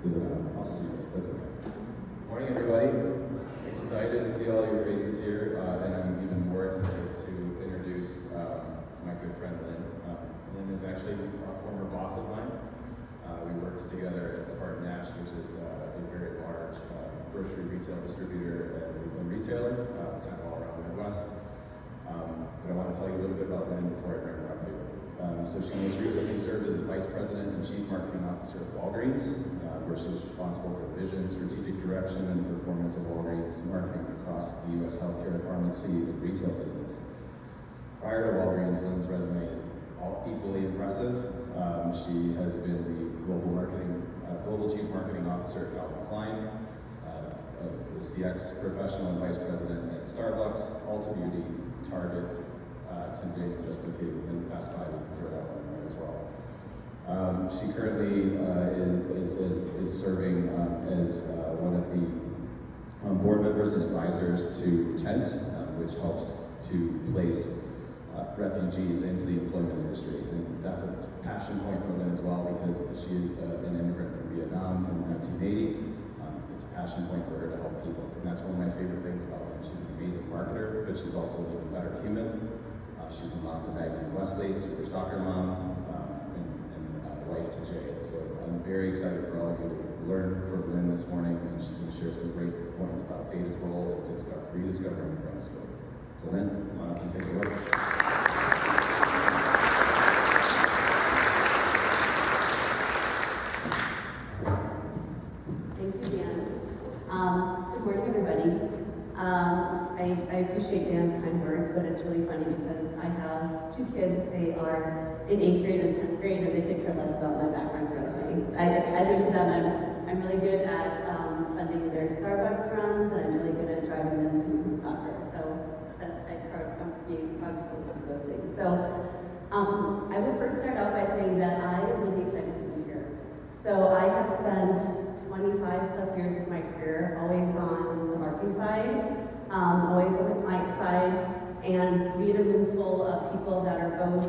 Is it on? I'll just use this, that's okay. Morning, everybody. Excited to see all your faces here, and I'm even more excited to introduce my good friend Lynn. Lynn is actually a former boss of mine. We worked together at Spartan Nash, which is a very large grocery retail distributor and retailer, kind of all around the Midwest. But I want to tell you a little bit about Lynn before I bring her up here. So she most recently served as Vice President and Chief Marketing Officer at Walgreens, where she's responsible for the vision, strategic direction, and performance of Walgreens marketing across the U.S. healthcare, pharmacy, and retail business. Prior to Walgreens, Lynn's resume is all equally impressive. She has been the Global Chief Marketing Officer at Calvin Klein, the CX Professional and Vice President at Starbucks, Ulta Beauty, Target, Tim Dave, just a few, and Best Buy, we can throw that one in there as well. She currently is serving as one of the board members and advisors to Tent, which helps to place refugees into the employment industry. And that's a passion point for Lynn as well, because she is an immigrant from Vietnam in 1980. It's a passion point for her to help people. And that's one of my favorite things about Lynn. She's an amazing marketer, but she's also an even better human. She's the mom to Maggie and Wesley, super soccer mom, and wife to Jay. So I'm very excited for all of you to learn from Lynn this morning, and she's going to share some great points about Data's role in rediscovering the brand story. So Lynn, come on up and take a look. Thank you, Dan. Good morning, everybody. I appreciate Dan's kind words, but it's really funny because I have two kids. They are in 8th grade and 10th grade, and they could care less about my background wrestling. I think to them, I'm really good at funding their Starbucks runs, and I'm really good at driving them to soccer. So I'm being proud of those things. So I would first start out by saying that I am really excited to be here. So I have spent 25 plus years of my career always on the marketing side, always on the client side, and to be in a room full of people that are both,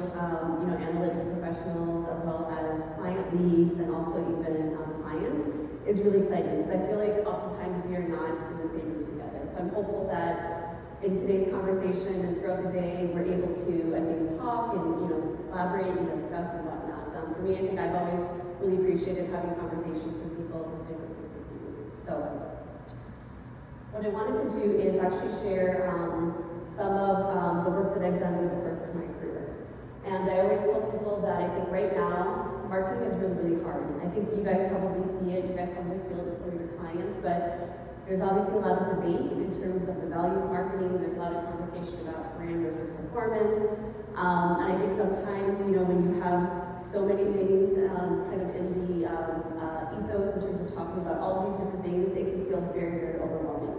analytics professionals as well as client leads and also even clients is really exciting, because I feel like oftentimes we are not in the same room together. So I'm hopeful that in today's conversation and throughout the day, we're able to, I think, talk and collaborate and discuss and whatnot. For me, I think I've always really appreciated having conversations with people with different things of view. So what I wanted to do is actually share some of the work that I've done over the course of my career. And I always tell people that I think right now, marketing is really, really hard. I think you guys probably see it, you guys probably feel this with your clients, but there's obviously a lot of debate in terms of the value of marketing. There's a lot of conversation about brand versus performance. And I think sometimes, when you have so many things kind of in the ethos in terms of talking about all of these different things, they can feel very, very overwhelming.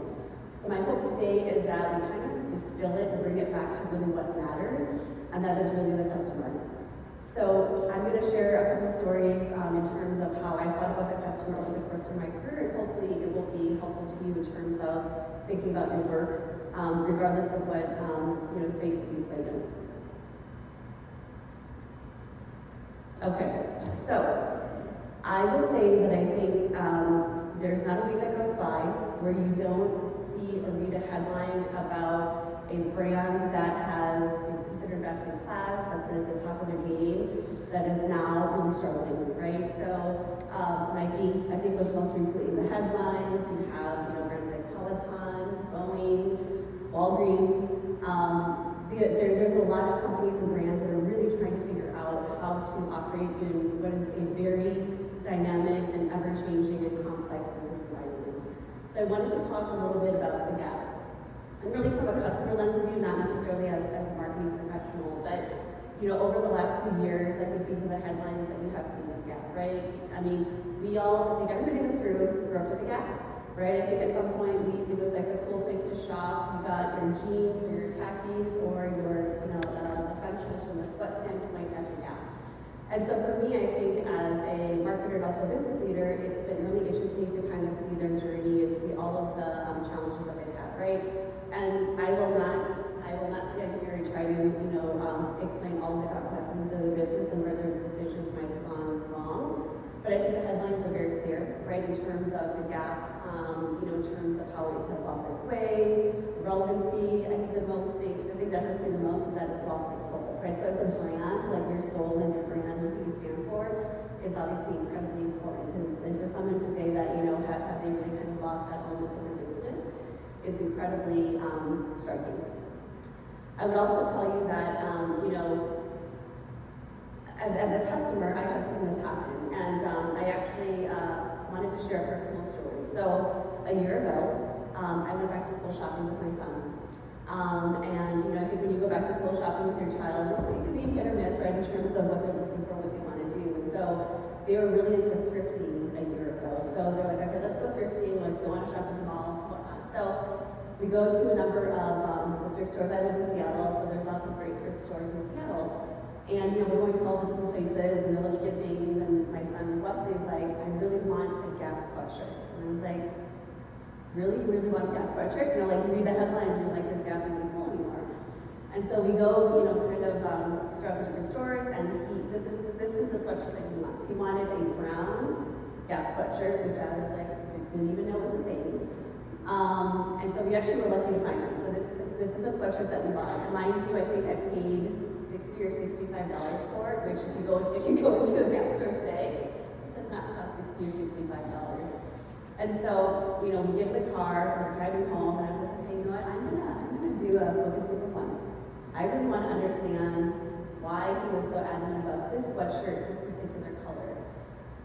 So my hope today is that we kind of distill it and bring it back to really what matters, and that is really the customer. So I'm going to share a couple of stories in terms of how I thought about the customer over the course of my career, and hopefully it will be helpful to you in terms of thinking about your work, regardless of what space that you play in. Okay, so I would say that I think there's not a week that goes by where you don't see or read a headline about a brand that is considered best in class, that's been at the top of their game, that is now really struggling, right? So Nike, I think, was most recently in the headlines. You have brands like Peloton, Boeing, Walgreens. There's a lot of companies and brands that are really trying to figure out how to operate in what is a very dynamic and ever-changing and complex business environment. So I wanted to talk a little bit about the gap. And really from a customer lens of view, not necessarily as a marketing professional, but over the last few years, I think these are the headlines that you have seen with Gap, right? I mean, I think everybody in this room grew up with the Gap, right? I think at some point it was like the cool place to shop. You got your jeans or your khakis or your essentials from a sweat standpoint at the Gap. And so for me, I think as a marketer and also a business leader, it's been really interesting to kind of see their journey and see all of the challenges that they've had, right? And I will not stand here and try to, explain all of the complexities of the business and where their decisions might have gone wrong. But I think the headlines are very clear, right, in terms of the Gap, in terms of how it has lost its way, relevancy. I think the thing that hurts me the most is that it's lost its soul, right? So as a brand, like your soul and your brand and who you stand for is obviously incredibly important. And for someone to say that, have they really kind of lost that element of their business is incredibly striking. I would also tell you that, as a customer, I have seen this happen, and I actually wanted to share a personal story. So a year ago, I went back to school shopping with my son. I think when you go back to school shopping with your child, it can be hit or miss, right, in terms of what they're looking for, what they want to do. And so they were really into thrifting a year ago. So they're like, okay, let's go thrifting, like, don't want to shop at the mall, whatnot. So we go to a number of the thrift stores. I live in Seattle, so there's lots of great thrift stores in Seattle. And we're going to all the different places, and they're looking at things, and my son Wesley's like, I really want a Gap sweatshirt. And I was like, really, really want a Gap sweatshirt? You read the headlines, you're like, is Gap even cool anymore? And so we go, throughout the different stores, and this is the sweatshirt that he wants. He wanted a brown Gap sweatshirt, which I was like, didn't even know was a thing. And so we actually were lucky to find one. So this is a sweatshirt that we bought. And mind you, I think I paid $60 or $65 for it, which if you go into a Gap store today, it does not cost $60 or $65. And so, we get in the car, we're driving home, and I was like, okay, you know what, I'm gonna do a focus group of one. I really want to understand why he was so adamant about this sweatshirt, this particular color.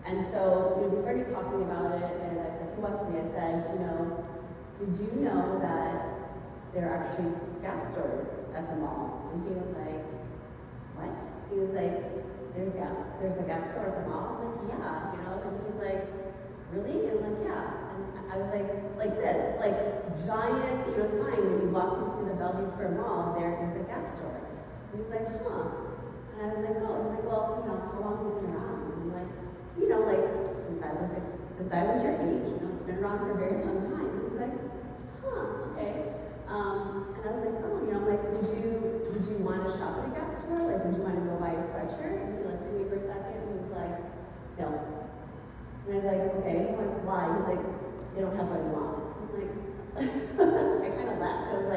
And so, we started talking about it, and I said, hey Wesley, I said, did you know that there are actually Gap stores at the mall? And he was like, what? He was like, there's a Gap store at the mall? I'm like, yeah, and he's like, really? And I'm like, yeah. And I was like this, like giant, sign when you walk into the Bellevue Square Mall, there is a Gap store. And he's like, huh. And I was like, oh. He's like, well, how long has it been around? And I'm like, since I was your age, it's been around for a very long time. And he's like, huh, okay. And I was like, oh, I'm like, would you want to shop at a Gap store? Like, would you want to go buy a sweatshirt? And he looked at me for a second, and he was like, no. And I was like, okay. I'm like, why? He's like, they don't have what I want. I'm like, I kind of laughed, because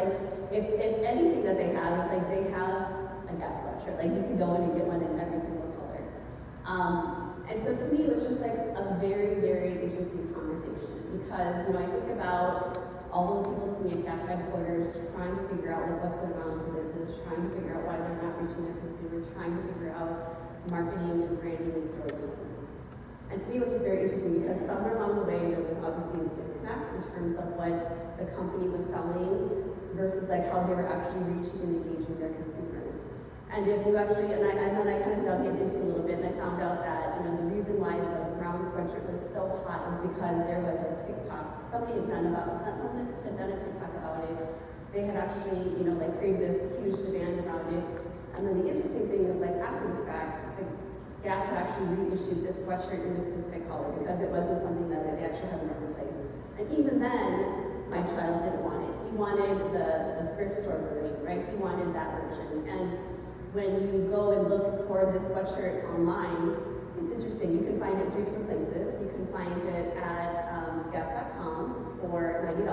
if anything that they have, it's like they have a Gap sweatshirt. Like, you could go in and get one in every single color. And so to me, it was just like a very, very interesting conversation, because, I think about all the people sitting at Gap headquarters trying to figure out what's going on with the business, trying to figure out why they're not reaching the consumer, trying to figure out marketing and branding and storytelling. And to me, it was just very interesting, because somewhere along the way, there was obviously a disconnect in terms of what the company was selling versus how they were actually reaching and engaging their consumers. And if you actually, and then I kind of dug into a little bit, and I found out that, the reason why the brown sweatshirt was so hot is because there was a TikTok, somebody had done a TikTok about it. They had actually, created this huge demand around it. And then the interesting thing is, after the fact, Gap had actually reissued this sweatshirt in this specific color, because it wasn't something that they actually had in their place. And even then, my child didn't want it. He wanted the thrift store version, right? He wanted that version. And when you go and look for this sweatshirt online, it's interesting. You can find it 3 different places. You can find it at Gap.com for $90.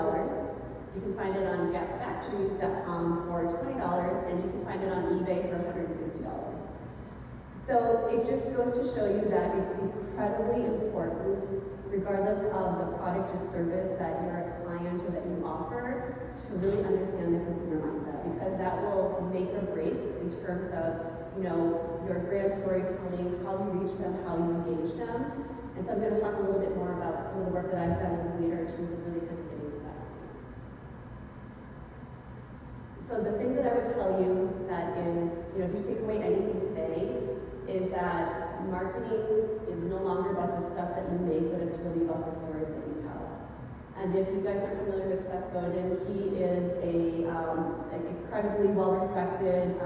You can find it on GapFactory.com for $20, and you can find it on eBay for $160. So it just goes to show you that it's incredibly important, regardless of the product or service that you're a client or that you offer, to really understand the consumer mindset, because that will make or break in terms of your brand storytelling, how you reach them, how you engage them. And so I'm going to talk a little bit more about some of the work that I've done as a leader in terms of really kind of getting to that. So the thing that I would tell you that is, if you take away anything today, is that marketing is no longer about the stuff that you make, but it's really about the stories that you tell. And if you guys are familiar with Seth Godin, he is an incredibly well-respected,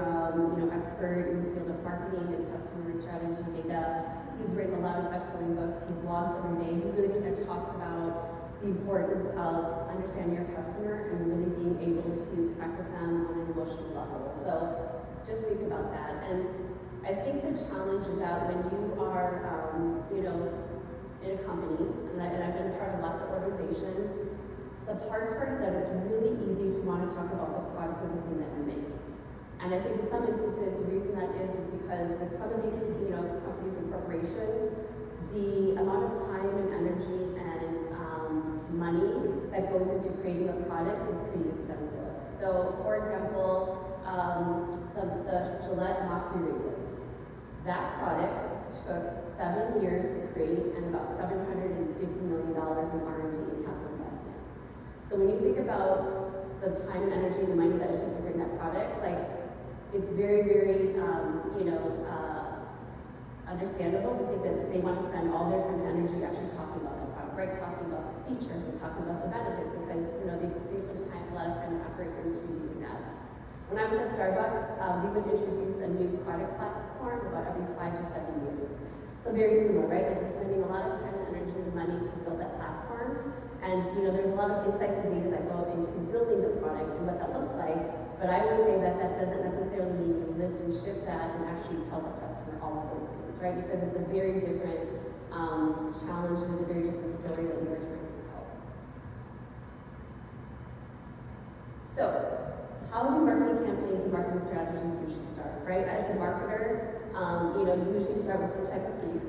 expert in the field of marketing and customer strategy data. He's written a lot of best-selling books. He blogs every day. He really kind of talks about the importance of understanding your customer and really being able to connect with them on an emotional level. So just think about that. And I think the challenge is that when you are, in a company, and I've been part of lots of organizations. The hard part is that it's really easy to want to talk about the product of the thing that you make. And I think in some instances, the reason that is because with some of these, companies and corporations, the amount of time and energy and money that goes into creating a product is pretty expensive. So, for example, the Gillette Mach3 razor. That product took 7 years to create and about $750 million in R&D and capital investment. So when you think about the time and energy and the money that it took to bring that product, it's very, very, understandable to think that they want to spend all their time and energy actually talking about the product, right? Talking about the features and talking about the benefits because, they put a lot of time and effort into doing that. When I was at Starbucks, we would introduce a new product platform about every 5 to 7 years. So very similar, right? Like you're spending a lot of time and energy and money to build that platform. And there's a lot of insights and data that go into building the product and what that looks like. But I would say that that doesn't necessarily mean you lift and shift that and actually tell the customer all of those things, right? Because it's a very different challenge and it's a very different story that we are trying to tell. So, how do marketing campaigns and marketing strategies usually start, right? As a marketer, you usually start with some type of brief.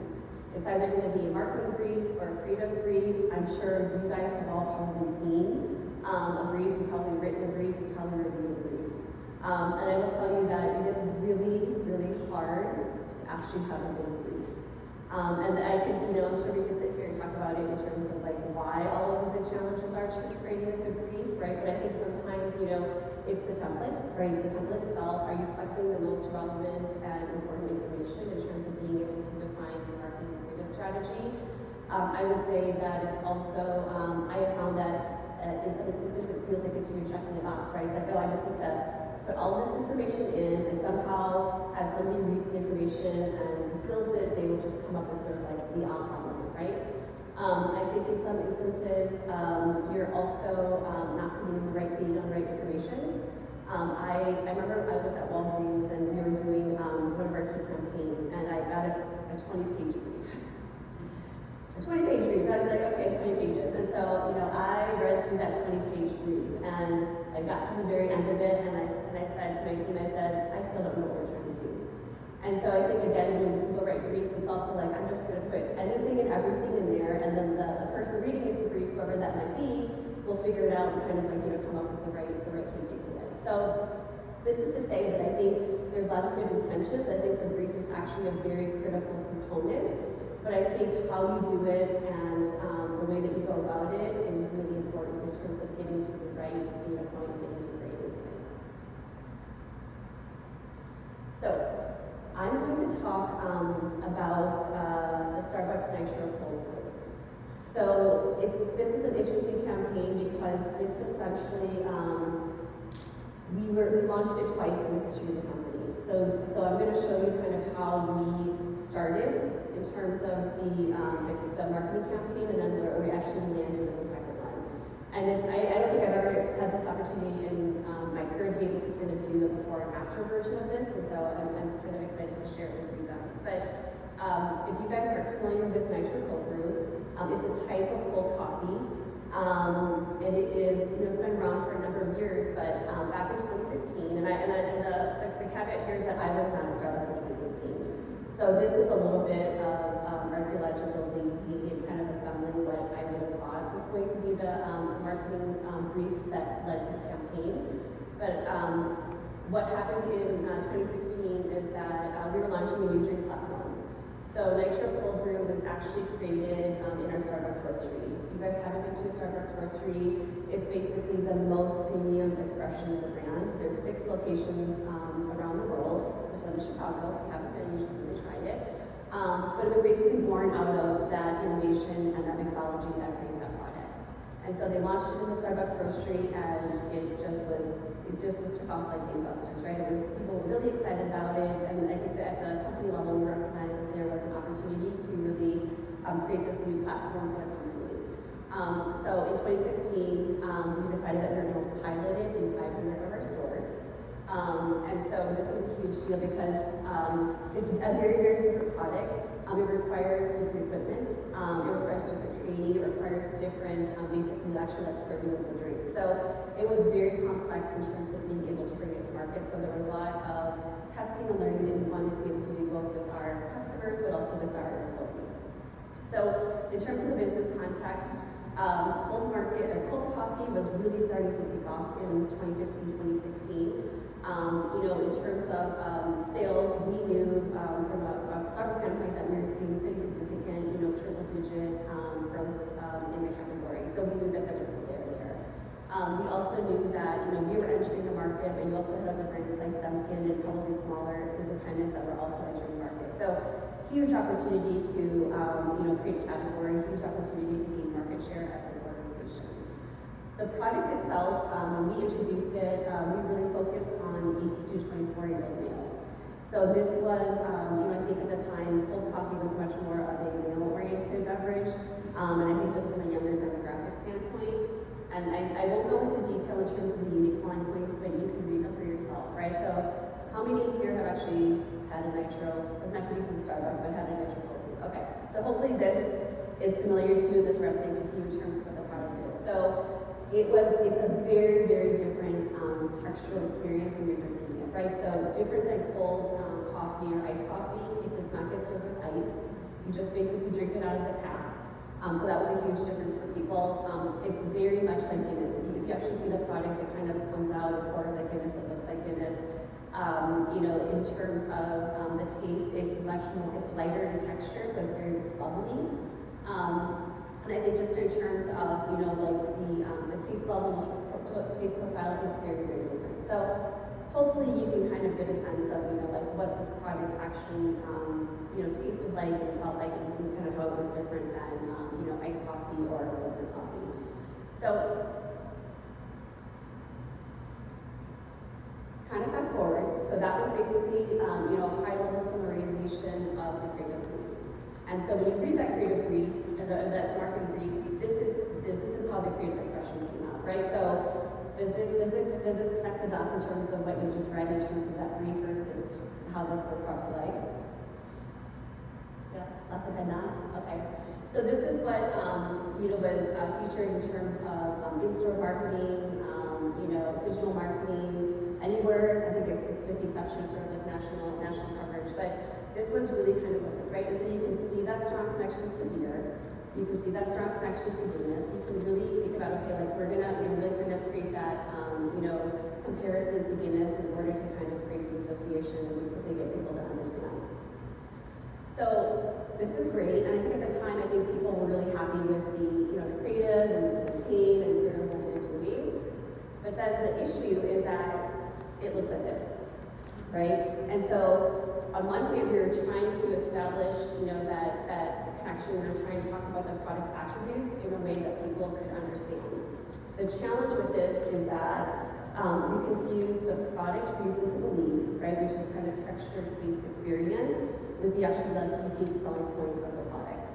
It's either going to be a marketing brief or a creative brief. I'm sure you guys have all probably seen a brief, you've probably written a brief, you've probably reviewed a brief. And I will tell you that it is really, really hard to actually have a good brief. And I could, I'm sure we could sit here and talk about it in terms of why all of the challenges are to creating a good brief, right? But I think sometimes, it's the template, right? It's the template itself. Are you collecting the most relevant and important information in terms of being able to define your marketing and creative strategy? I would say that it's also, I have found that in some instances it feels like you're checking a box, right? It's like, oh, I just need to put all this information in, and somehow, as somebody reads the information and distills it, they will just come up with sort of the aha moment, right? I think in some instances, you're also not putting in the right data and the right information. I remember I was at Walgreens and we were doing one of our key campaigns, and I got a 20-page brief. A 20-page brief. I was like, okay, 20 pages. And so, I read through that 20-page brief, and I got to the very end of it, and I said to my team, I still don't know what we're trying to do. And so I think, again, when people write briefs, it's also I'm just going to put anything and everything in there, and then the person reading the brief, whoever that might be, will figure it out and kind of come up with the right key takeaway. So this is to say that I think there's a lot of good intentions. I think the brief is actually a very critical component, but I think how you do it and the way that you go about it is really important in terms of getting to the right data point and getting to the right insight. So I'm going to talk about the Starbucks Nitro Cold Brew. So this is an interesting campaign because this essentially, we launched it twice in the history of the company. So I'm going to show you kind of how we started in terms of the marketing campaign, and then where we actually landed with the second one. And I don't think I've ever had this opportunity in my career to be able to kind of do the before and after version of this, and so I'm kind of excited to share it with you guys. But if you guys are familiar with Nitro Cold Brew, it's a type of cold coffee, and it is, it's been around for a number of years, but back in 2016, and the caveat here is that I was not at Starbucks in 2016. So this is a little bit of archaeological building, kind of assembling what I would have thought was going to be the marketing brief that led to the campaign. But what happened in 2016 is that we were launching a new drink platform. So Nitro Cold Brew was actually created in our Starbucks roastery. If you guys haven't been to a Starbucks roastery, it's basically the most premium expression of the brand. There's 6 locations around the world. There's one in Chicago. If you haven't been, you should really try it. But it was basically born out of that innovation and that mixology that created that product. And so they launched it in the Starbucks roastery, and it just took off like gangbusters, right? People were really excited about it, and I think that at the company level, we recognized that there was an opportunity to really create this new platform for the company. So in 2016, we decided that we were going to pilot it in 500 of our stores. And so this was a huge deal because it's a very, very different product It requires different equipment, it requires different training, it requires different, basically actually like serving of the drink. So it was very complex in terms of being able to bring it to market. So there was a lot of testing and learning that we wanted to be able to do both with our customers, but also with our employees. So in terms of the business context, cold coffee was really starting to take off in 2015, 2016. In terms of sales, we knew from a Starbucks standpoint that we were seeing pretty significant, triple-digit growth in the category. So we knew that there was a layer there. We also knew that, we were entering the market, but you also had other brands like Dunkin' and probably smaller independents that were also entering the market. So huge opportunity to, create a category, huge opportunity to gain market share as an organization. The product itself, when we introduced it, we really focused on 18 to 24-year-old males. So this was, I think at the time, cold coffee was much more of a male-oriented beverage, and I think just from a younger demographic standpoint. And I won't go into detail in terms of the unique selling points, but you can read them for yourself, right? So how many here have actually had a nitro? Doesn't have to be from Starbucks, but had a nitro cold brew. Okay, so hopefully this is familiar to you, this resonates with you in terms of what the product is. So it's a very, very different textural experience when you're drinking it, right? So different than cold coffee or iced coffee, it does not get served with ice. You just basically drink it out of the tap. So that was a huge difference for people. It's very much like Guinness. If you actually see the product, it kind of comes out, it pours like Guinness, it looks like Guinness. In terms of the taste, it's lighter in texture, so it's very bubbly. And I think just in terms of, the taste level, the taste profile, it's very, very different. So hopefully you can kind of get a sense of, what this product actually, tasted like and felt like, and kind of how it was different than, iced coffee or cold brew coffee. So, kind of fast forward. So that was basically, a high-level summarization of the creative brief. And so when you read that creative brief, that marketing brief, this is how the creative expression came out, right? So does this connect the dots in terms of what you just read in terms of that brief versus how this was brought to life? Yes, lots of head nods. Okay. So this is what was featured in terms of in-store marketing, digital marketing, anywhere. I think it's with the exception of sort of like national coverage, but this was really kind of focused, right? And so you can see that strong connection to beer. You can see that strong connection to Guinness. You can really think about, okay, like we're really gonna create that, comparison to Guinness in order to kind of create the association and basically get people to understand. So this is great, and I think at the time, I think people were really happy with the creative and the campaign and sort of what they're doing. But then the issue is that it looks like this, right? And so on one hand, we were trying to establish, that connection. We were trying to talk about the product attributes in a way that people could understand. The challenge with this is that we confuse the product reason to believe, right, which is kind of texture, taste, experience, with the actual complete selling point of the product.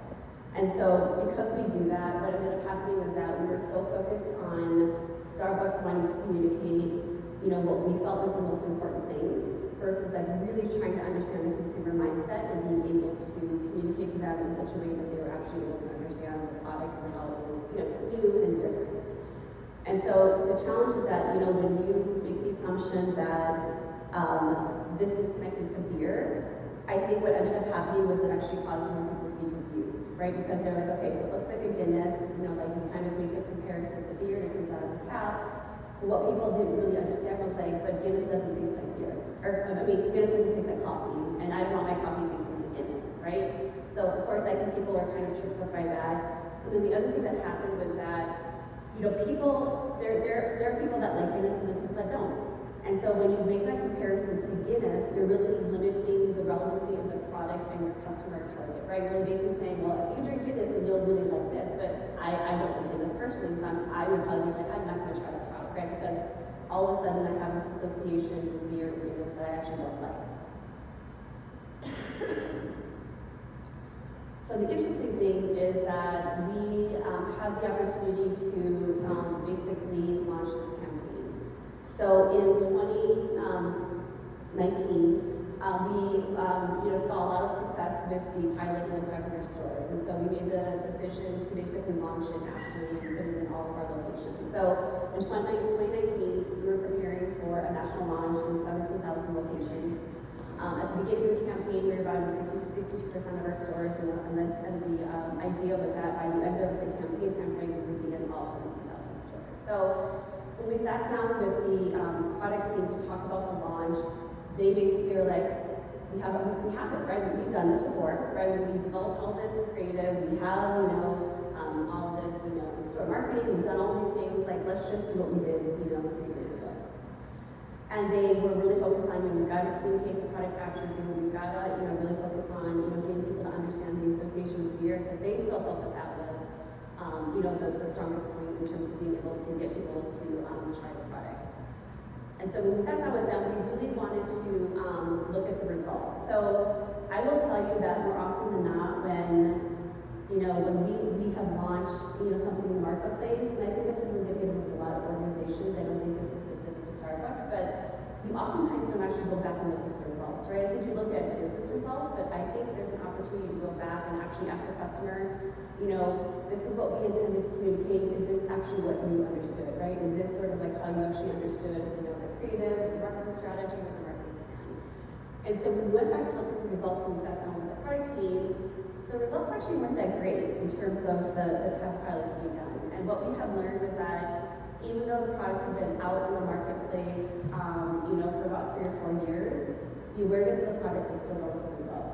And so because we do that, what ended up happening was that we were so focused on Starbucks wanting to communicate, what we felt was the most important thing, versus like really trying to understand the consumer mindset and being able to communicate to them in such a way that they were actually able to understand the product and how it was, new and different. And so the challenge is that, when you make the assumption that this is connected to beer, I think what ended up happening was it actually caused more people to be confused, right? Because they're like, okay, so it looks like a Guinness, like you kind of make this comparison to beer and it comes out of the tap. But what people didn't really understand was like, but Guinness doesn't taste like beer. Guinness doesn't taste like coffee, and I don't want my coffee tasting like Guinness, right? So of course, I think people were kind of tripped up by that. And then the other thing that happened was that, people, there are people that like Guinness and then people that don't. And so when you make that comparison to Guinness, you're really limiting the relevancy of the product and your customer target, right? You're really basically saying, well, if you drink Guinness, then you'll really like this, but I don't like Guinness personally, so I would probably be like, I'm not going to try that product, right? Because all of a sudden I have this association with beer and Guinness that I actually don't like. So the interesting thing is that we had the opportunity to basically launch this campaign. So in 2019, we saw a lot of success with the pilot in those 500 stores, and so we made the decision to basically launch it nationally and put it in all of our locations. So in 2019, we were preparing for a national launch in 17,000 locations. At the beginning of the campaign, we were about 60 to 62% of our stores, and the idea was that by the end of the campaign timeframe, we would be in all 17,000 stores. So when we sat down with the product team to talk about the launch, they basically were like, we have it, right? We've done this before, right? We developed all this creative, we have, all of this, in-store marketing, we've done all these things, like, let's just do what we did, 3 years ago. And they were really focused on, we've got to communicate the product attribute, we've got to, really focus on, getting people to understand the association with beer, because they still felt that was, the strongest point in terms of being able to get people to try the product. And so when we sat down with them, we really wanted to look at the results. So I will tell you that more often than not, when we have launched something in the marketplace, and I think this is indicative of a lot of organizations. I don't think this is specific to Starbucks, but you oftentimes don't actually go back and look at the results, right? I think you look at business results, but I think there's an opportunity to go back and actually ask the customer, this is what we intended to communicate. Is this actually what you understood, right? Is this sort of like how you actually understood, the creative, the marketing strategy, or the marketing plan? And so when we went back to look at the results and we sat down with the product team, the results actually weren't that great in terms of the test pilot that we've done. And what we had learned was that even though the product had been out in the marketplace, for about 3 or 4 years, the awareness of the product was still relatively low.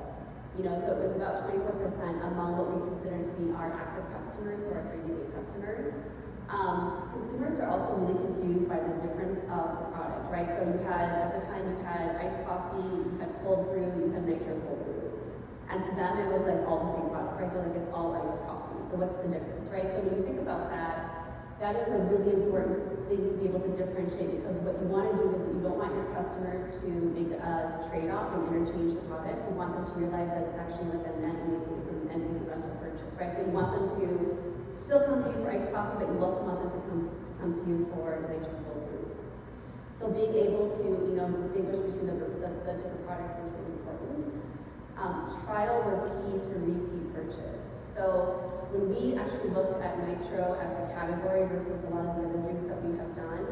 So it was about 24% among what we consider to be our active customers, so our 30-day customers. Consumers were also really confused by the difference of the product, right? So at the time you had iced coffee, you had cold brew, you had nitro cold brew. And to them it was like all the same product, right? They're like, it's all iced coffee. So what's the difference, right? So when you think about that, that is a really important thing to be able to differentiate, because what you want to do is that you don't want your customers to make a trade-off and interchange the product. You want them to realize that it's actually like a net new rental purchase, right? So you want them to still come to you for iced coffee, but you also want them to come to you for nitro cold brew. So being able to, distinguish between the different products is really important. Trial was key to repeat purchase. So when we actually looked at nitro as a category versus a lot of the other drinks that we have done,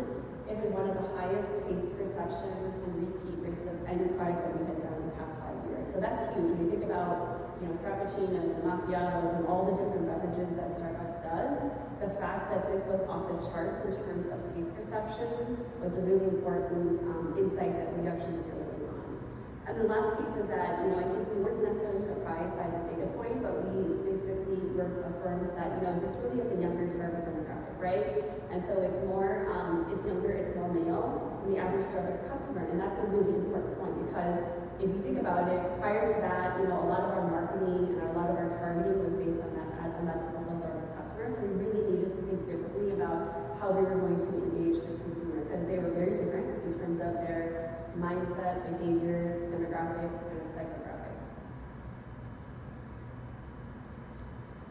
it had one of the highest taste perceptions and repeat rates of any product that we had done in the past 5 years. So that's huge. When you think about, frappuccinos and macchiatos and all the different beverages that Starbucks does, the fact that this was off the charts in terms of taste perception was a really important insight that we actually zeroed in on. And the last piece is that, I think we weren't necessarily surprised by this data point, but we basically were affirmed that, this really is a younger target demographic, right? And so it's more, it's younger, it's more male than the average Starbucks customer. And that's a really important point, because if you think about it, prior to that, a lot of our marketing and a lot of our targeting was based on that typical Starbucks customer. So we really needed to think differently about how we were going to engage this consumer, because they were very different in terms of their mindset, behaviors, demographics, kind of psychographics.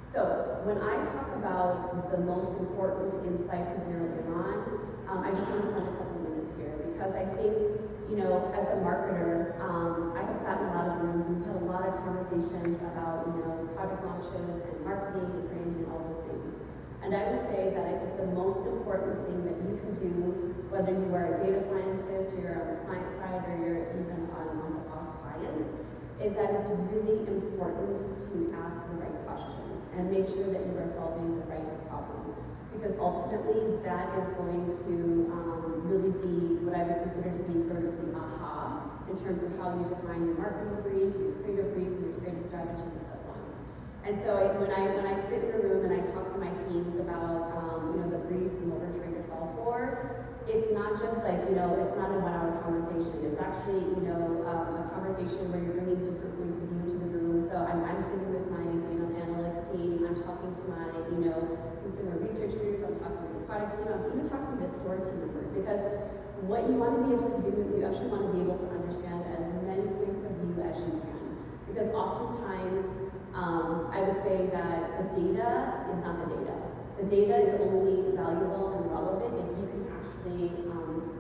So when I talk about the most important insight to zero in on, I just want to spend a couple of minutes here, because I think, as a marketer, I have sat in a lot of rooms and had a lot of conversations about, product launches and marketing and branding and all those things. And I would say that I think the most important thing that you can do, whether you are a data scientist, or you're on the client side, or you're even on the client, is that it's really important to ask the right question and make sure that you are solving the right problem. Because ultimately, that is going to really be what I would consider to be sort of the aha in terms of how you define your marketing brief, your creative brief, your creative strategy, and so on. And so when I sit in a room and I talk to my teams about the briefs and what we're trying to solve for, it's not just like, it's not a 1-hour conversation. It's actually, a conversation where you're bringing different points of view to the room. So I'm sitting with my data analytics team, I'm talking to my, consumer research group, I'm talking to the product team, I'm even talking to store team members, because what you want to be able to do is you actually want to be able to understand as many points of view as you can. Because oftentimes, I would say that the data is not the data. The data is only valuable and relevant if you can actually scientifically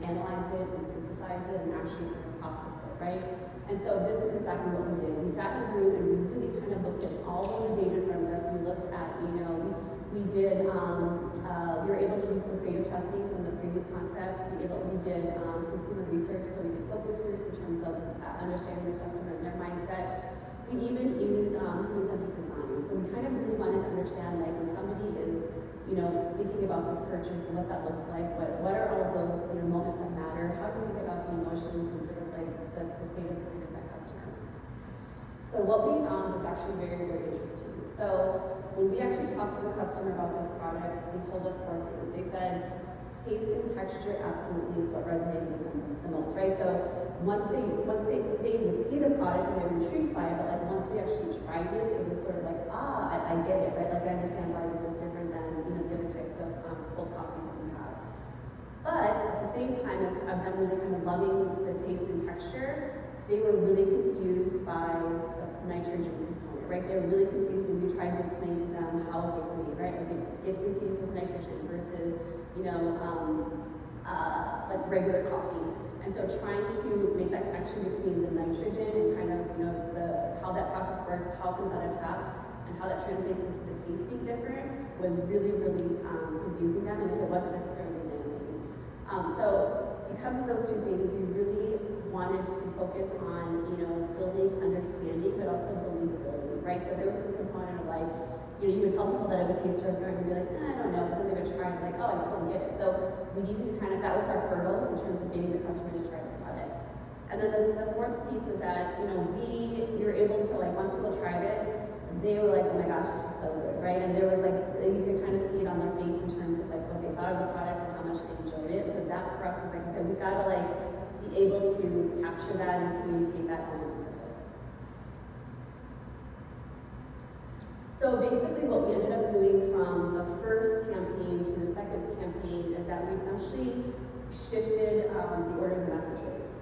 analyze it and synthesize it and actually process it, right? And so this is exactly what we did. We sat in a room and we really kind of looked at all of the data from this. We looked at, we did, we were able to do some creative testing from the previous concepts. We did consumer research, so we did focus groups in terms of understanding the customer and their mindset. We even used human-centered design. So we kind of really wanted to understand, like, when somebody is, thinking about this purchase and what that looks like, what are all of those, moments that matter? How do we think about the emotions and sort of like the state of mind of that customer? So what we found was actually very, very interesting. So when we actually talked to the customer about this product, they told us 4 things. They said, taste and texture absolutely is what resonated with them the most, right? So once they would see the product and they were intrigued by it, but like once they actually tried it, it was sort of like, I get it, right? Like I understand why this is different than the other types of cold coffees that we have. But at the same time of them really kind of loving the taste and texture, they were really confused by the nitrogen component, right? They were really confused when we tried to explain to them how it gets made, right? Like it gets infused with nitrogen versus like regular coffee. And so trying to make that connection between the nitrogen and kind of, how that process works, how it comes out of tap, and how that translates into the taste being different was really, really confusing them, and it wasn't necessarily landing. So because of those 2 things, we really wanted to focus on, building understanding, but also believability, right? So there was this component of like, you would tell people that it would taste really good, and you'd be like, I don't know, but then they would try and like, I totally get it. So we needed to that was our hurdle in terms of getting the customer to try the product. And then the 4th piece was that, we were able to, like, once people tried it, they were like, oh my gosh, this is so good, right? And there was like, you could kind of see it on their face in terms of like what they thought of the product and how much they enjoyed it. So that for us was like, okay, we've got to like be able to capture that and communicate that element of it. So basically what we ended up doing from the first campaign to the second campaign is that we essentially shifted the order of the messages.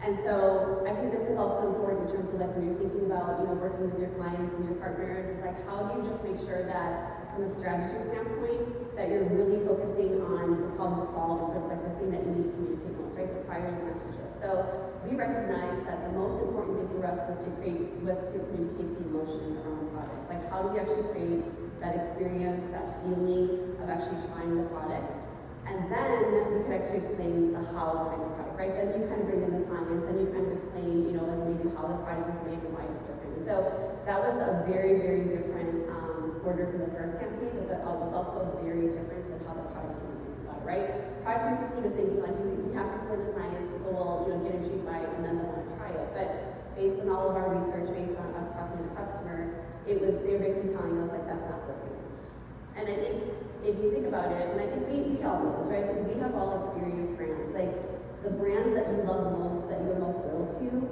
And so I think this is also important in terms of like when you're thinking about, working with your clients and your partners, is like how do you just make sure that from a strategy standpoint that you're really focusing on the problem to solve and sort of like the thing that you need to communicate most, right? The priority messages. So we recognized that the most important thing for us was to communicate the emotion around the product. Like how do we actually create that experience, that feeling of actually trying the product? And then we could actually explain the how behind the product, right? Then you kind of bring in the science, and you kind of explain, like maybe how the product is made and why it's different. And so that was a very, very different order from the first campaign, but that was also very different than how the product team is thinking about it, right? Product team is thinking like, we have to explain the science, people will, get intrigued by it, and then they'll want to try it. But based on all of our research, based on us talking to the customer, they're basically telling us like that's not working. And I think if you think about it, and I think we all know this, right? Like, we have all experienced brands. Like the brands that you love most, that you're most loyal to,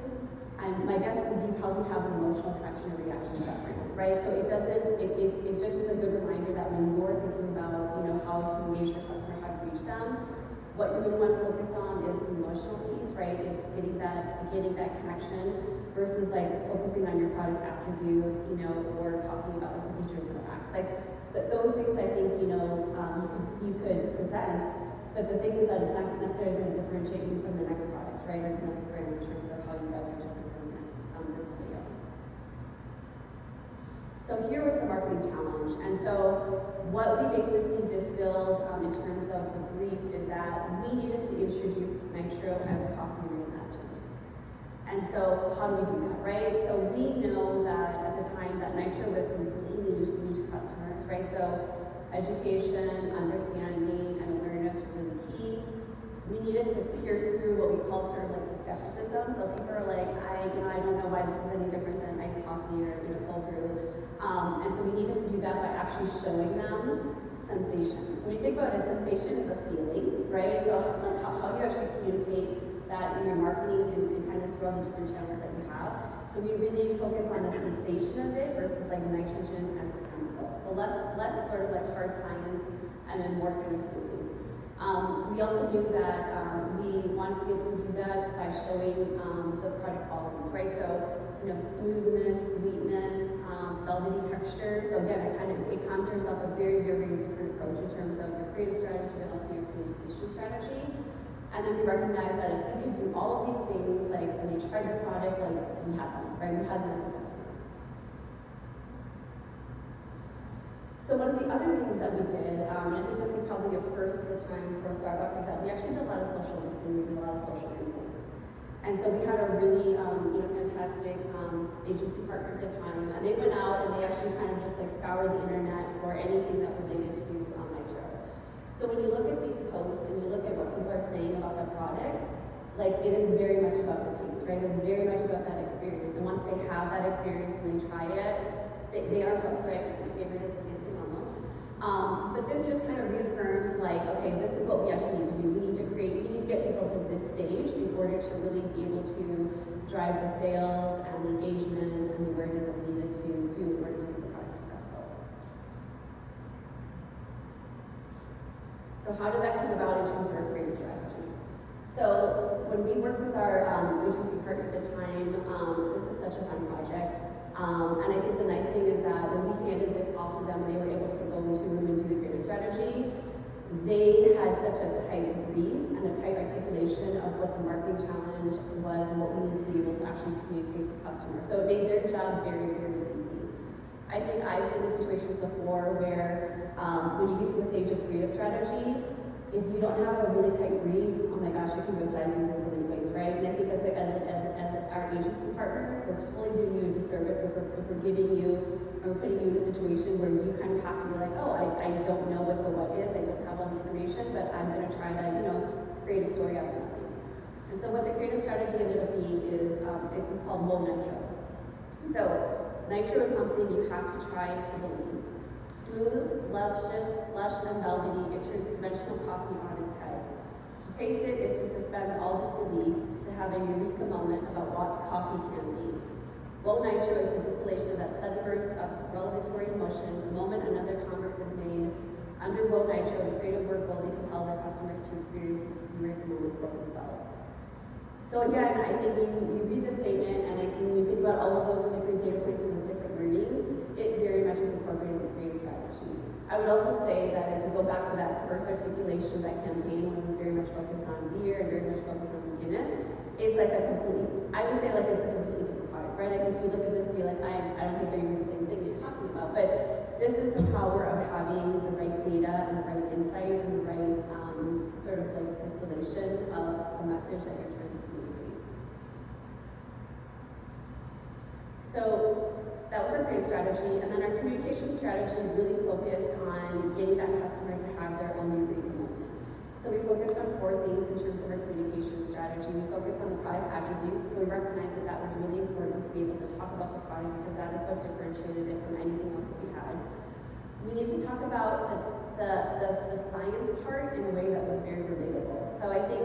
my guess is you probably have an emotional connection or reaction to that brand, right? So it just is a good reminder that when you're thinking about, how to engage the customer, how to reach them, what you really want to focus on is the emotional piece, right? It's getting that connection versus like focusing on your product attribute, or talking about like the features and the facts. Like those things I think, you could present, but the thing is that it's not necessarily going to differentiate you from the next product, right? Or to the next brand in terms of how you guys are different from somebody else. So here was the marketing challenge. And so what we basically distilled in terms of the brief is that we needed to introduce Nitro as coffee reimagined. And so how do we do that, right? So we know that at the time that Nitro was completely new to customers, right? So education, understanding, and awareness were really key. We needed to pierce through what we called sort of like the skepticism. So people are like, I don't know why this is any different than iced coffee or cold brew. And so we needed to do that by actually showing them sensation. So when you think about it, sensation is a feeling, right? So like how do you actually communicate that in your marketing and kind of through all the different channels that you have? So we really focus on the sensation of it versus like nitrogen as a chemical. So less sort of like hard science and then more kind of feeling. We also knew that we wanted to be able to do that by showing the product qualities, right? So smoothness, sweetness, velvety texture. So again, it conjures up a very, very different approach in terms of your creative strategy and also your communication strategy. And then we recognize that if we can do all of these things, like when you try the product, like we had them, right? We had them as a customer. So one of the other things that we did, and I think this was probably a first of the time for Starbucks, is that we actually did a lot of social listening, we did a lot of social insights. And so we had a really, fantastic agency partner at the time, and they went out and they actually kind of just like scoured the internet for anything that related to Nitro. So when you look at these posts and you look at what people are saying about the product, like it is very much about the taste, right? It's very much about that experience. And once they have that experience and they try it, they are hooked, right? My favorite is the dancing on. But this just kind of reaffirmed, like, okay, this is what we actually need to do. We need to get people to this stage in order to really be able to drive the sales and the engagement and the awareness that we needed to do in order to make the product successful. So how did that come about in terms of our creative strategy? So when we worked with our agency partner at the time, this was such a fun project. And I think the nice thing is that when we handed this off to them, they were able to go into a room and do the creative strategy. They had such a tight brief and a tight articulation of what the marketing challenge was and what we need to be able to actually communicate to the customer. So it made their job very, very easy. I think I've been in situations before where when you get to the stage of creative strategy, if you don't have a really tight brief, oh my gosh, it can go sideways in so many ways, right? And I think as our agency partners, we're totally doing you a disservice if we're giving you, or putting you in a situation where you kind of have to be like, oh, I don't know what the what is, I don't have all the information, but I'm going to try to, create a story out of nothing. And so what the creative strategy ended up being is, it was called Whoa Nitro. So Nitro is something you have to try to believe. Smooth, lush, and velvety, it turns conventional coffee on its head. To taste it is to suspend all disbelief, to have a eureka moment about what coffee can be. Whoa Nitro is the distillation of that sudden burst of revelatory emotion, the moment another convert is made. Under Whoa Nitro, the creative work boldly compels our customers to experience this eureka moment for themselves. So again, I think you read the statement, and when you think about all of those different data points and those different learnings, it very much is incorporated in the creative strategy. I would also say that if you go back to that first articulation of that campaign, when it was very much focused on beer and very much focused on Guinness, it's like a completely, I would say like it's a completely different product, right? I think if you look at this and be like, I don't think they're even the same thing you're talking about, but this is the power of having the right data and the right insight and the right sort of like distillation of the message that you're trying to communicate. So that was our creative strategy, and then our communication strategy really focused on getting that customer to have their own eureka moment. So we focused on 4 things in terms of our communication strategy. We focused on the product attributes, so we recognized that that was really important to be able to talk about the product because that is what differentiated it from anything else that we had. We need to talk about the science part in a way that was very relatable. So I think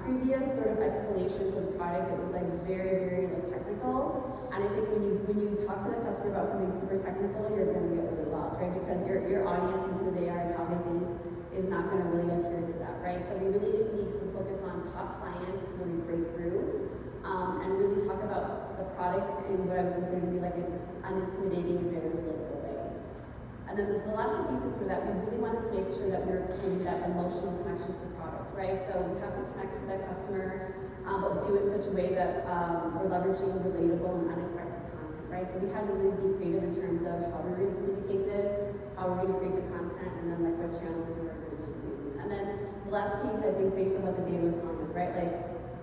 previous sort of explanations of the product, it was like very, very like technical. And I think when you talk to the customer about something super technical, you're going to get really lost, right? Because your audience and who they are and how they think is not going to really adhere to that, right? So we really need to focus on pop science to really break through and really talk about the product in what I would consider to be like an unintimidating and very relatable way. And then the last 2 pieces were that we really wanted to make sure that we were creating that emotional connection to the product, right? So we have to connect to the customer, but do it in such a way that we're leveraging relatable and unexpected content, right? So we had to really be creative in terms of how we're going to communicate this, how we're going to create the content, and then like what channels we were going to use. And then the last piece, I think, based on what the data was telling us, right? Like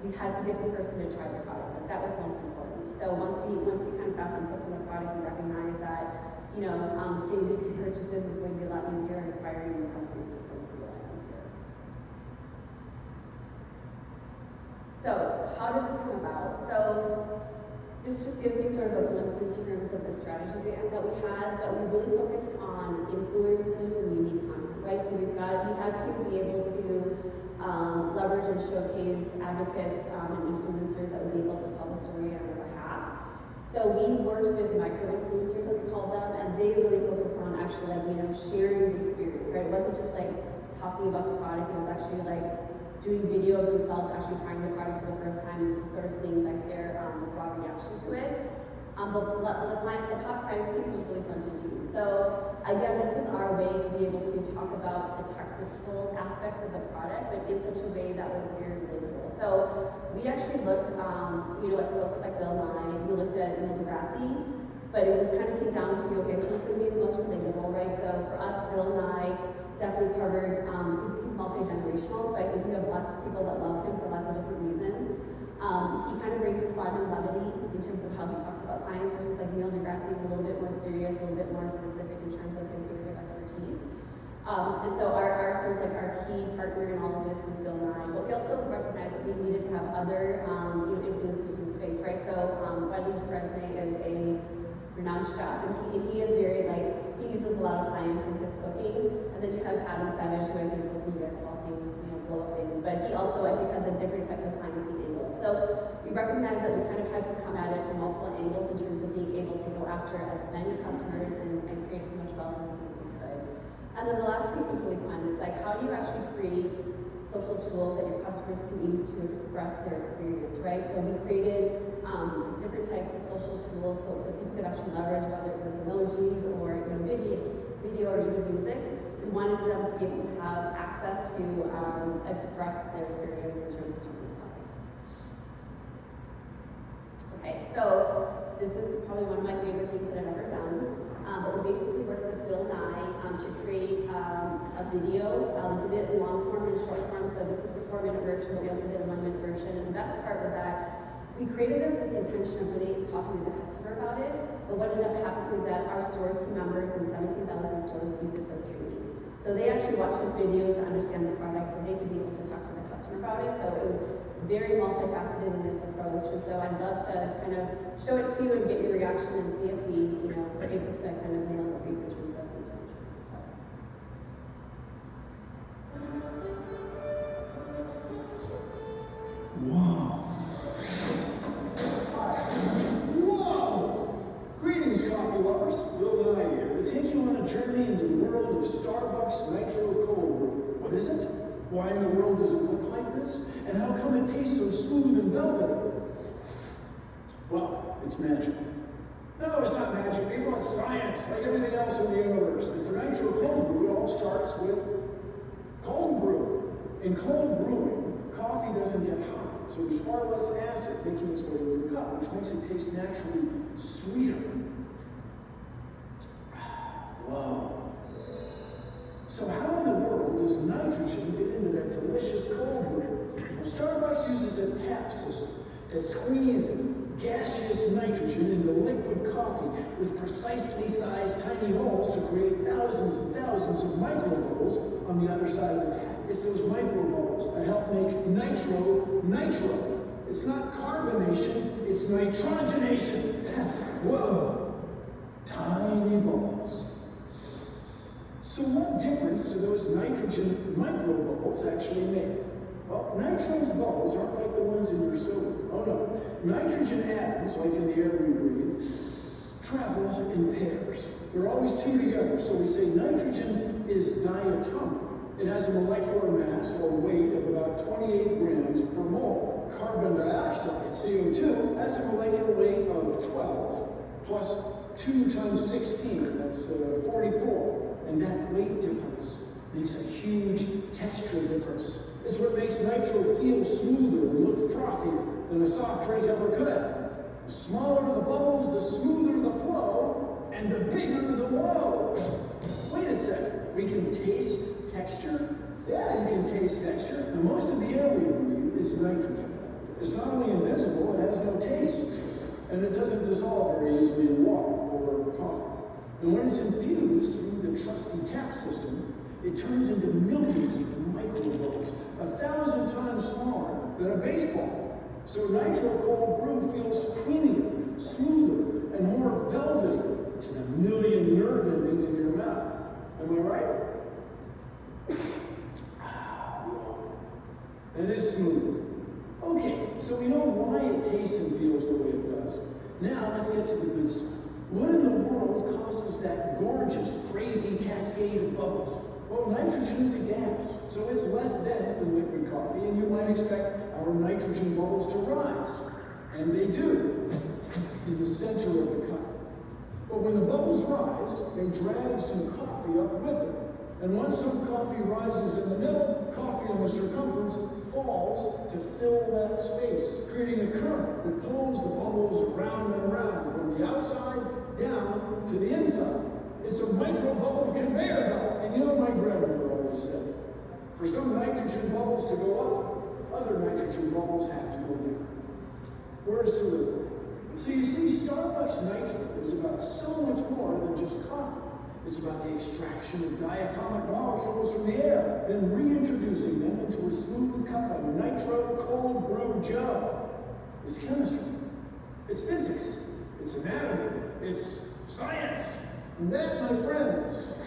we had to get the person to try the product. Like, that was most important. So once we kind of got them hooked on the product, we recognized that getting repeat purchases is going to be a lot easier, and acquiring new customers is going to be a lot easier. So how did this come about? So this just gives you sort of a glimpse in terms of the strategy that we had, but we really focused on influencers and unique content, right? So we had to be able to leverage and showcase advocates and influencers that would be able to tell the story on our behalf. So we worked with micro-influencers, as we called them, and they really focused on actually sharing the experience, right? It wasn't just like talking about the product, it was actually like doing video of themselves actually trying the product for the first time and sort of seeing like their raw reaction to it. The pop science piece was really fun to do. So again, this was our way to be able to talk about the technical aspects of the product, but in such a way that was very relatable. So we actually looked, at folks like Bill Nye. We looked at Neil deGrasse, but it was kind of came down to, okay, who's going to be the most relatable, right? So for us, Bill Nye definitely covered. He's multi-generational, so I think you have lots of people that love him for lots of different reasons. He kind of brings fun and levity in terms of how he talks about science versus like Neil deGrasse is a little bit more serious, a little bit more specific in terms of his area of expertise. And so our sort of like our key partner in all of this is Bill Nye. But we also recognize that we needed to have other influencers in the space, right? So Wylie DeFresne is a renowned chef, and he is very he uses a lot of science in his cooking. And then you have Adam Savage, who I think you guys have all seen, blow up things. But he also I think has a different type of sciencey angle. So we recognize that we kind of had to come at it from multiple angles in terms of being able to go after as many customers and create as much relevance as we could. And then the last piece was really fun. It's like, how do you actually create social tools that your customers can use to express their experience, right? So we created different types of social tools so that people could actually leverage, whether it was emojis or video or even music. We wanted them to be able to have access to express their experience in terms of company product. Okay, so this is probably one of my favorite things that I've ever done. But we basically worked with Bill Nye to create a video. We did it in long form and short form, so this is the 4-minute version, but we also did a 1-minute version. And the best part was that we created this with the intention of really talking to the customer about it, but what ended up happening was that our store team members in 17,000 stores use this as training. So they actually watched this video to understand the product so they could be able to talk to the customer about it. So it was very multifaceted in its approach. And so I'd love to kind of show it to you and get your reaction and see if we, were able to kind of nail the brief in terms of the intention. Whoa. Whoa! Greetings, coffee lovers. Bill Nye here to take you on a journey into the world of Starbucks Nitro Cold Brew. What is it? Why in the world does it look like this? And how come it tastes so smooth and velvety? Well, it's magic. No, it's not magic, people. It's science, like everything else in the universe. And for Nitro Cold Brew, it all starts with cold brew. In cold brewing, coffee doesn't get hot, so there's far less acid making its way to your cup, which makes it taste naturally sweeter. Whoa. So how in the world does nitrogen get into that delicious cold brew? Well, Starbucks uses a tap system that squeezes gaseous nitrogen into liquid coffee with precisely sized tiny holes to create thousands and thousands of micro bubbles on the other side of the tap. It's those micro bubbles that help make nitro. It's not carbonation, it's nitrogenation. Whoa, tiny bubbles. So what difference do those nitrogen micro bubbles actually make? Well, nitro's bubbles aren't like the ones in your soda. Oh no. Nitrogen atoms, like in the air we breathe, travel in pairs. They're always two together, so we say nitrogen is diatomic. It has a molecular mass or weight of about 28 grams per mole. Carbon dioxide, CO2, has a molecular weight of 12 plus 2 times 16, that's 44. And that weight difference makes a huge texture difference. It's what makes nitro feel smoother and look frothier than a soft drink ever could. The smaller the bubbles, the smoother the flow, and the bigger the whoa. Wait a second, we can taste texture? Yeah, you can taste texture. Now, most of the air we breathe is nitrogen. It's not only invisible, it has no taste. And it doesn't dissolve very easily in water or coffee. And when it's infused through the trusty tap system, it turns into millions of microbubbles, 1,000 times smaller than a baseball. So Nitro Cold Brew feels creamier, smoother, and more velvety to the million nerve endings in your mouth. Am I right? That is smooth. Okay, so we know why it tastes and feels the way it does. Now let's get to the good stuff. What in the world causes that gorgeous, crazy cascade of bubbles? Well, Well, nitrogen is a gas, so it's less dense than liquid coffee, and you might expect our nitrogen bubbles to rise. And they do, in the center of the cup. But when the bubbles rise, they drag some coffee up with them. And once some coffee rises in the middle, coffee on the circumference falls to fill that space, creating a current that pulls the bubbles around and around from the outside down to the inside. It's a micro bubble conveyor belt. And you know what my grandmother always said? For some nitrogen bubbles to go up, other nitrogen bubbles have to go down. Where's Cerebral? So you see, Starbucks Nitro is about so much more than just coffee. It's about the extraction of diatomic molecules from the air, then reintroducing them into a smooth cup of nitro cold brew jug. It's chemistry. It's physics. It's anatomy. It's science. And that, my friends,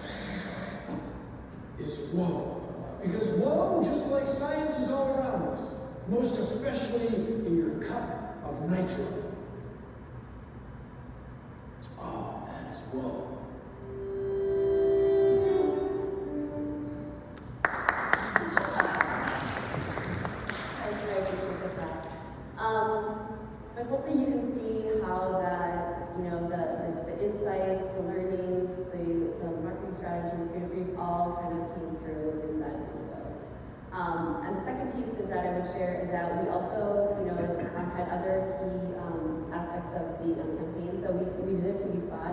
is woe. Because woe, just like science, is all around us, most especially in your cup of nitro. Oh, that is woe. But hopefully you can see how that, the insights, the learnings, the marketing strategy, the creative brief all kind of came through in that video. And the second piece is that I would share is that we also, have had other key aspects of the campaign. So we did a TV spot.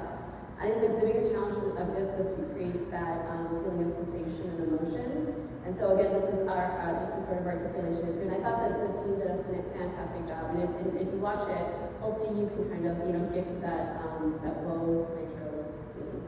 I think the biggest challenge of this was to create that feeling of sensation and emotion. And so again, this was sort of articulation too. And I thought that the team did a fantastic job. And if you watch it, hopefully you can kind of, get to that low nitro feeling.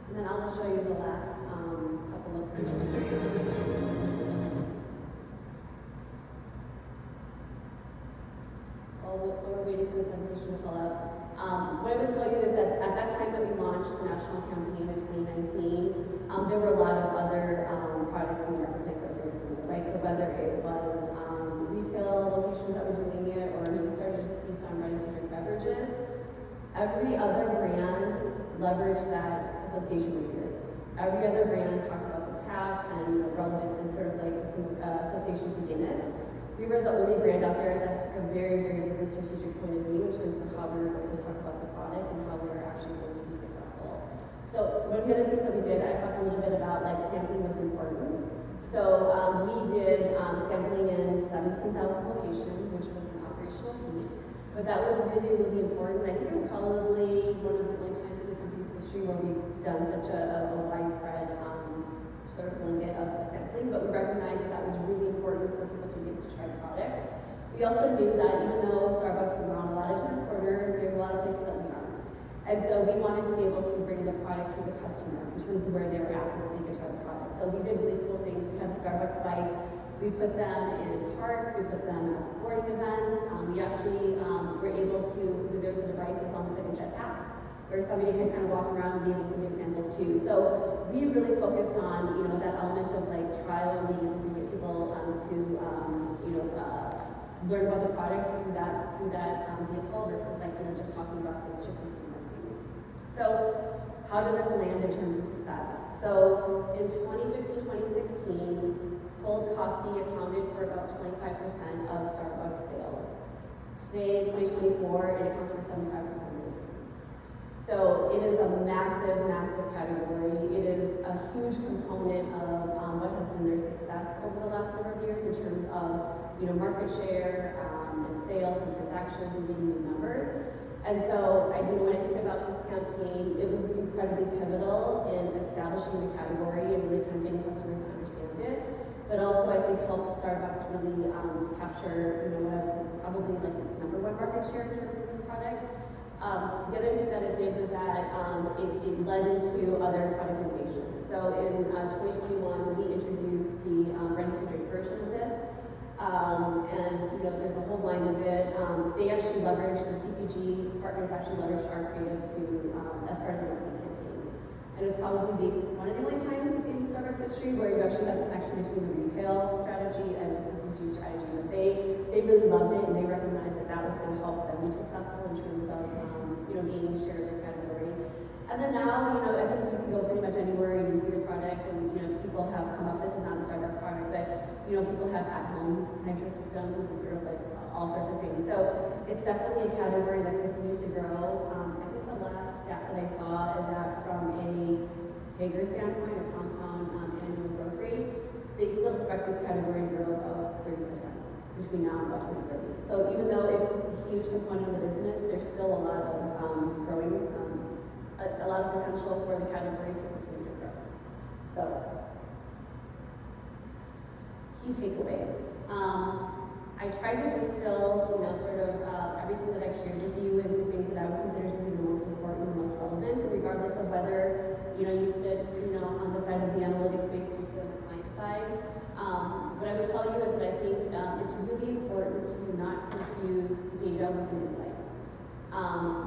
And then I'll just show you the last couple of while we're waiting for the presentation to pull up. What I would tell you is that at that time that we launched the national campaign in 2019, there were a lot of other products in the marketplace that were very similar, right? So whether it was retail locations that were doing it, or we started to see some ready-to-drink beverages, every other brand leveraged that association with beer. Every other brand talked about the tap and relevant and sort of like association to Guinness. We were the only brand out there that took a very, very different strategic point of view in terms of how we were going to talk about the product and how we were actually going to be successful. So one of the other things that we did, I talked a little bit about like sampling was important. So we did sampling in 17,000 locations, which was an operational feat. But that was really, really important. I think it was probably one of the only times in the company's history where we've done such a widespread sort of blanket of sampling, but we recognized that was really important for people to be able to try the product. We also knew that even though Starbucks is on a lot of different corners, there's a lot of places that we aren't. And so we wanted to be able to bring the product to the customer in terms of where they were at so that they could try the product. So we did really cool things. We had a Starbucks bike. We put them in parks, we put them at sporting events. We actually were able to, there's a device that's almost like a jetpack, where somebody can kind of walk around and be able to make samples too. So we really focused on, that element of like trial and being able to get people to, learn about the product through that vehicle versus like, just talking about things strictly from marketing. So how did this land in terms of success? So in 2015, 2016, cold coffee accounted for about 25% of Starbucks sales. Today, in 2024, it accounts for 75% of the business. So it is a massive, massive category. It is a huge component of what has been their success over the last number of years in terms of market share and sales and transactions and getting new members. And so when I think about this campaign, it was incredibly pivotal in establishing the category and really kind of getting customers to understand it. But also I think helped Starbucks really capture, probably like the #1 market share in terms of this product. The other thing that it did was that it led into other product innovation. So in 2021, we introduced the ready-to-drink version of this. And there's a whole line of it. They actually leveraged, the CPG partners actually leveraged our creative to, as part of the marketing campaign. And it was probably one of the only times in Starbucks history where you actually had the connection between the retail strategy and the CPG strategy. But they really loved it, and they recognized that that was going to help them be successful in terms of gaining share of their category. And then now, I think you can go pretty much anywhere and you see the product, and people have come up. This is not a Starbucks product, but people have at-home nitro systems and sort of like all sorts of things. So it's definitely a category that continues to grow. I think the last stat that I saw is that from a CAGR standpoint, a compound annual growth rate, they still expect this category to grow about 30% between now and about 2030. So even though it's a huge component of the business, there's still a lot of growing, a lot of potential for the category to continue to grow. So, key takeaways. I tried to distill, sort of everything that I've shared with you into things that I would consider to be the most important, the most relevant, regardless of whether, you sit, on the side of the analytics space or you sit on the client side. What I would tell you is that I think it's really important to not confuse data with insight.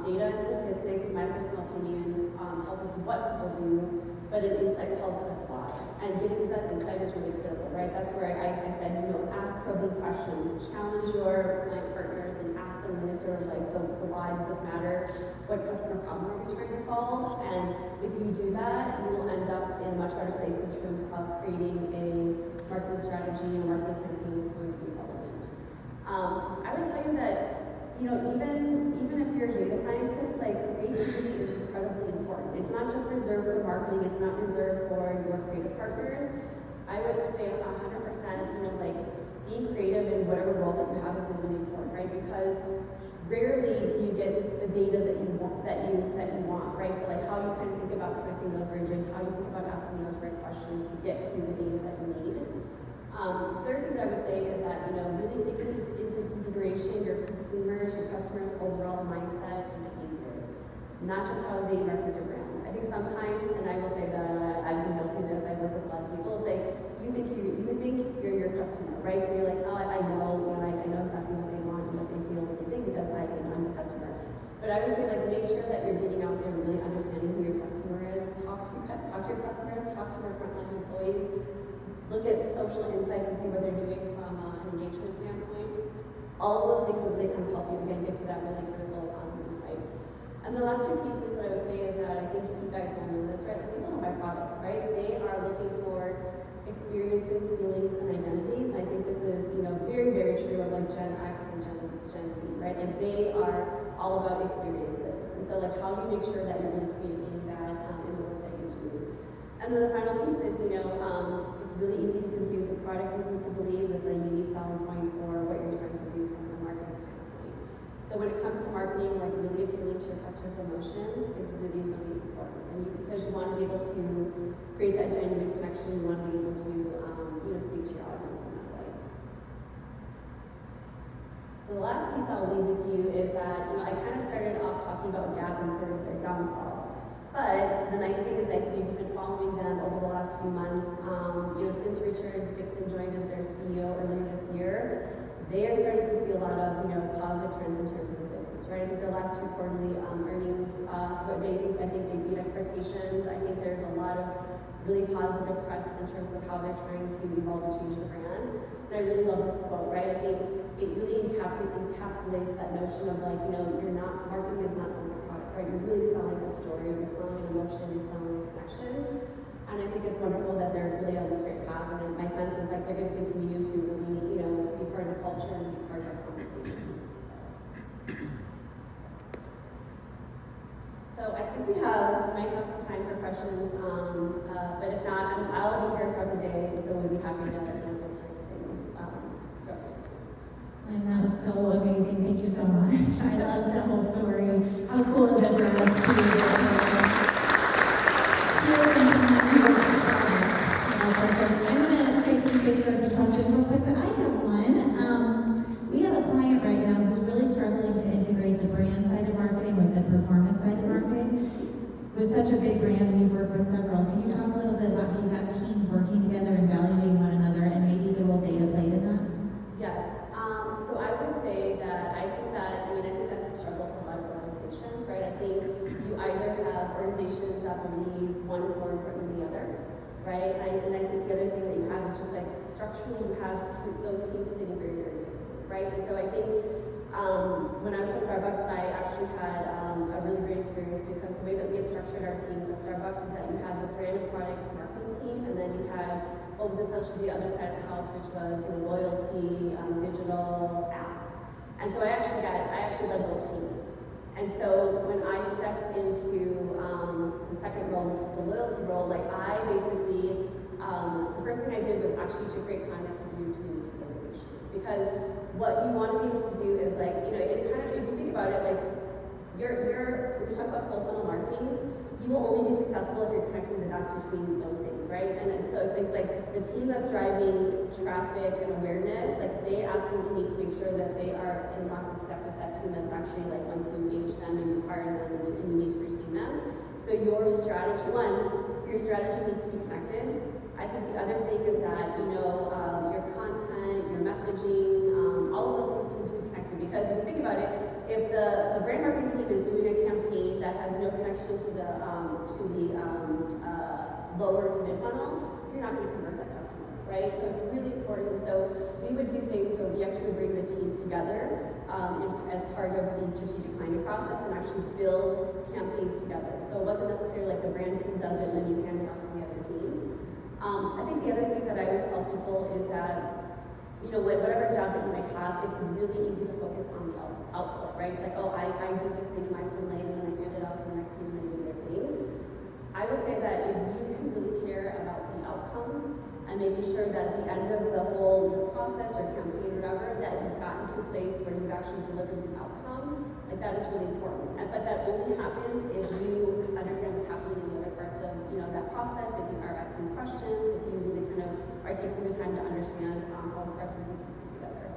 Data and statistics, in my personal opinion, tells us what people do, but an insight tells us why. And getting to that insight is really critical, right? That's where I said, ask probing questions, challenge your client partners and ask them really sort of like the why does this matter? What customer problem are we trying to solve? And if you do that, you will end up in a much better place in terms of creating a marketing strategy and marketing campaign that's going to be relevant. I would tell you that, even if you're a data scientist, like creativity is incredibly important. It's not just reserved for marketing, it's not reserved for your creative partners. I would say 100%, like being creative in whatever role that you have is really important, right? Because rarely do you get the data that you want, right? So like how you kind of think about connecting those bridges, how you think about asking those right questions to get to the data that you need. The third thing that I would say is that, really taking into consideration your consumers, your customers' overall mindset and behaviors, not just how they reference your brand. I think sometimes, and I will say that I've been guilty of this, I've worked with a lot of people, it's like, you think you're your customer, right? So you're like, oh, I know, I know exactly what they want and what they feel, what they think, because I'm the customer. But I would say, like, make sure that you're getting out there and really understanding who your customer is. Talk to your customers, talk to their frontline employees, look at social insights and see what they're doing from an engagement standpoint. All of those things will really kind of help you, again, get to that really critical insight. And the last two pieces that I would say is that I think you guys all know this, right? Like, people don't buy products, right? They are looking for experiences, feelings, and identities. And I think this is, very, very true of like Gen X and Gen Z, right? Like they are all about experiences. And so like how do you make sure that you're really communicating that in the work that you do? And then the final piece is, it's really easy to confuse a product reason to believe with a unique selling point for what you're trying to do from a marketing standpoint. So when it comes to marketing, like really appealing to your customers' emotions is really, really important. And because you want to be able to create that genuine connection, you want to be able to, speak to your audience in that way. So the last piece I'll leave with you is that, I kind of started off talking about Gap and sort of their downfall. But the nice thing is that you've been following them over the last few months. Since Richard Dixon joined as their CEO earlier this year, they are starting to see a lot of, positive trends in terms of the business, right? I think their last two quarterly earnings, I think they beat expectations. I think there's a lot of really positive press in terms of how they're trying to evolve and change the brand. And I really love this quote, right? I think it really encapsulates that notion of like, marketing is not selling a product, right? You're really selling a story, you're selling an emotion, you're selling a connection. And I think it's wonderful that they're really on this great path. And my sense is like they're going to continue to really, be part of the culture and be part of our conversation. So I think we might have some time for questions, but if not, I'll be here throughout the day, so we'll be happy to answer anything. And that was so amazing. Thank you so much. I love the whole story. How cool is it for us to hear I'm going to create some space for some questions real quick, but I have one. We have a client right now who's really struggling to integrate the brand side of marketing with the performance side of marketing. such a big brand and you've worked with several, can you talk a little bit about how you got teams working together and valuing one another and maybe the role data played in that? Yes. So I would say that I think that's a struggle for a lot of organizations, right? I think you either have organizations that believe one is more important than the other, right? And I think the other thing that you have is just like structurally you have those teams sitting very, very differently, right? And so I think when I was at Starbucks, I actually had a really great experience because the way that we had structured our teams at Starbucks is that you had the brand and product marketing team, and then you had what was essentially the other side of the house, which was loyalty, digital, app. And so I actually led both teams. And so when I stepped into the second role, which was the loyalty role, like I basically, the first thing I did was actually to create context between the two organizations. Because what you want to be able to do is like, it kind of, if you think about it, like when we talk about full funnel marketing, you will only be successful if you're connecting the dots between those things, right? And so I think like the team that's driving traffic and awareness, like they absolutely need to make sure that they are in lockstep with that team that's actually like once you engage them and you hire them and you need to retain them. So your strategy needs to be connected. I think the other thing is that, your content, your messaging, all of those things need to be connected because if you think about it, if the brand marketing team is doing a campaign that has no connection to the lower to mid funnel, you're not going to convert that customer, right? So it's really important. So we would do things where we actually bring the teams together as part of the strategic planning process and actually build campaigns together. So it wasn't necessarily like the brand team does it and then you hand it off to the other team. I think the other thing that I always tell people is that whatever job that you might have, it's really easy to focus on the output, right? It's like, oh, I do this thing in my swim lane and then I hand it off to the next team and they do their thing. I would say that if you can really care about the outcome and making sure that at the end of the whole process or campaign or whatever, that you've gotten to a place where you've actually delivered the outcome, like that is really important. But that only happens if you understand what's happening in the other parts of that process, if you are asking questions, if you really kind of are taking the time to understand all the parts of the business fit together.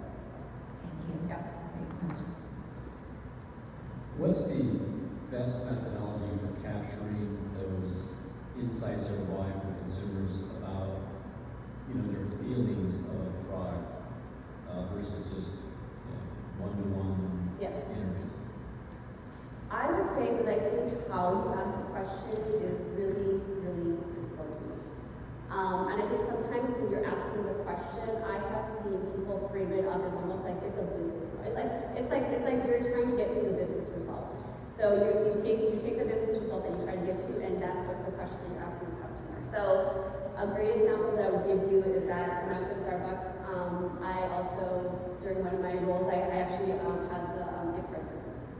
Thank you. Yeah. Great question. What's the best methodology for capturing those insights or why for consumers about their feelings of a product versus just one-to-one Yes. interviews? I would say that I think how you ask the question is really, really important. And I think sometimes when you're asking the question, I have seen people frame it up as almost like it's a business. It's like you're trying to get to the business result. So you take the business result that you're trying to get to, and that's what the question that you're asking the customer. So a great example that I would give you is that when I was at Starbucks, I also during one of my roles, I actually had the gift card business.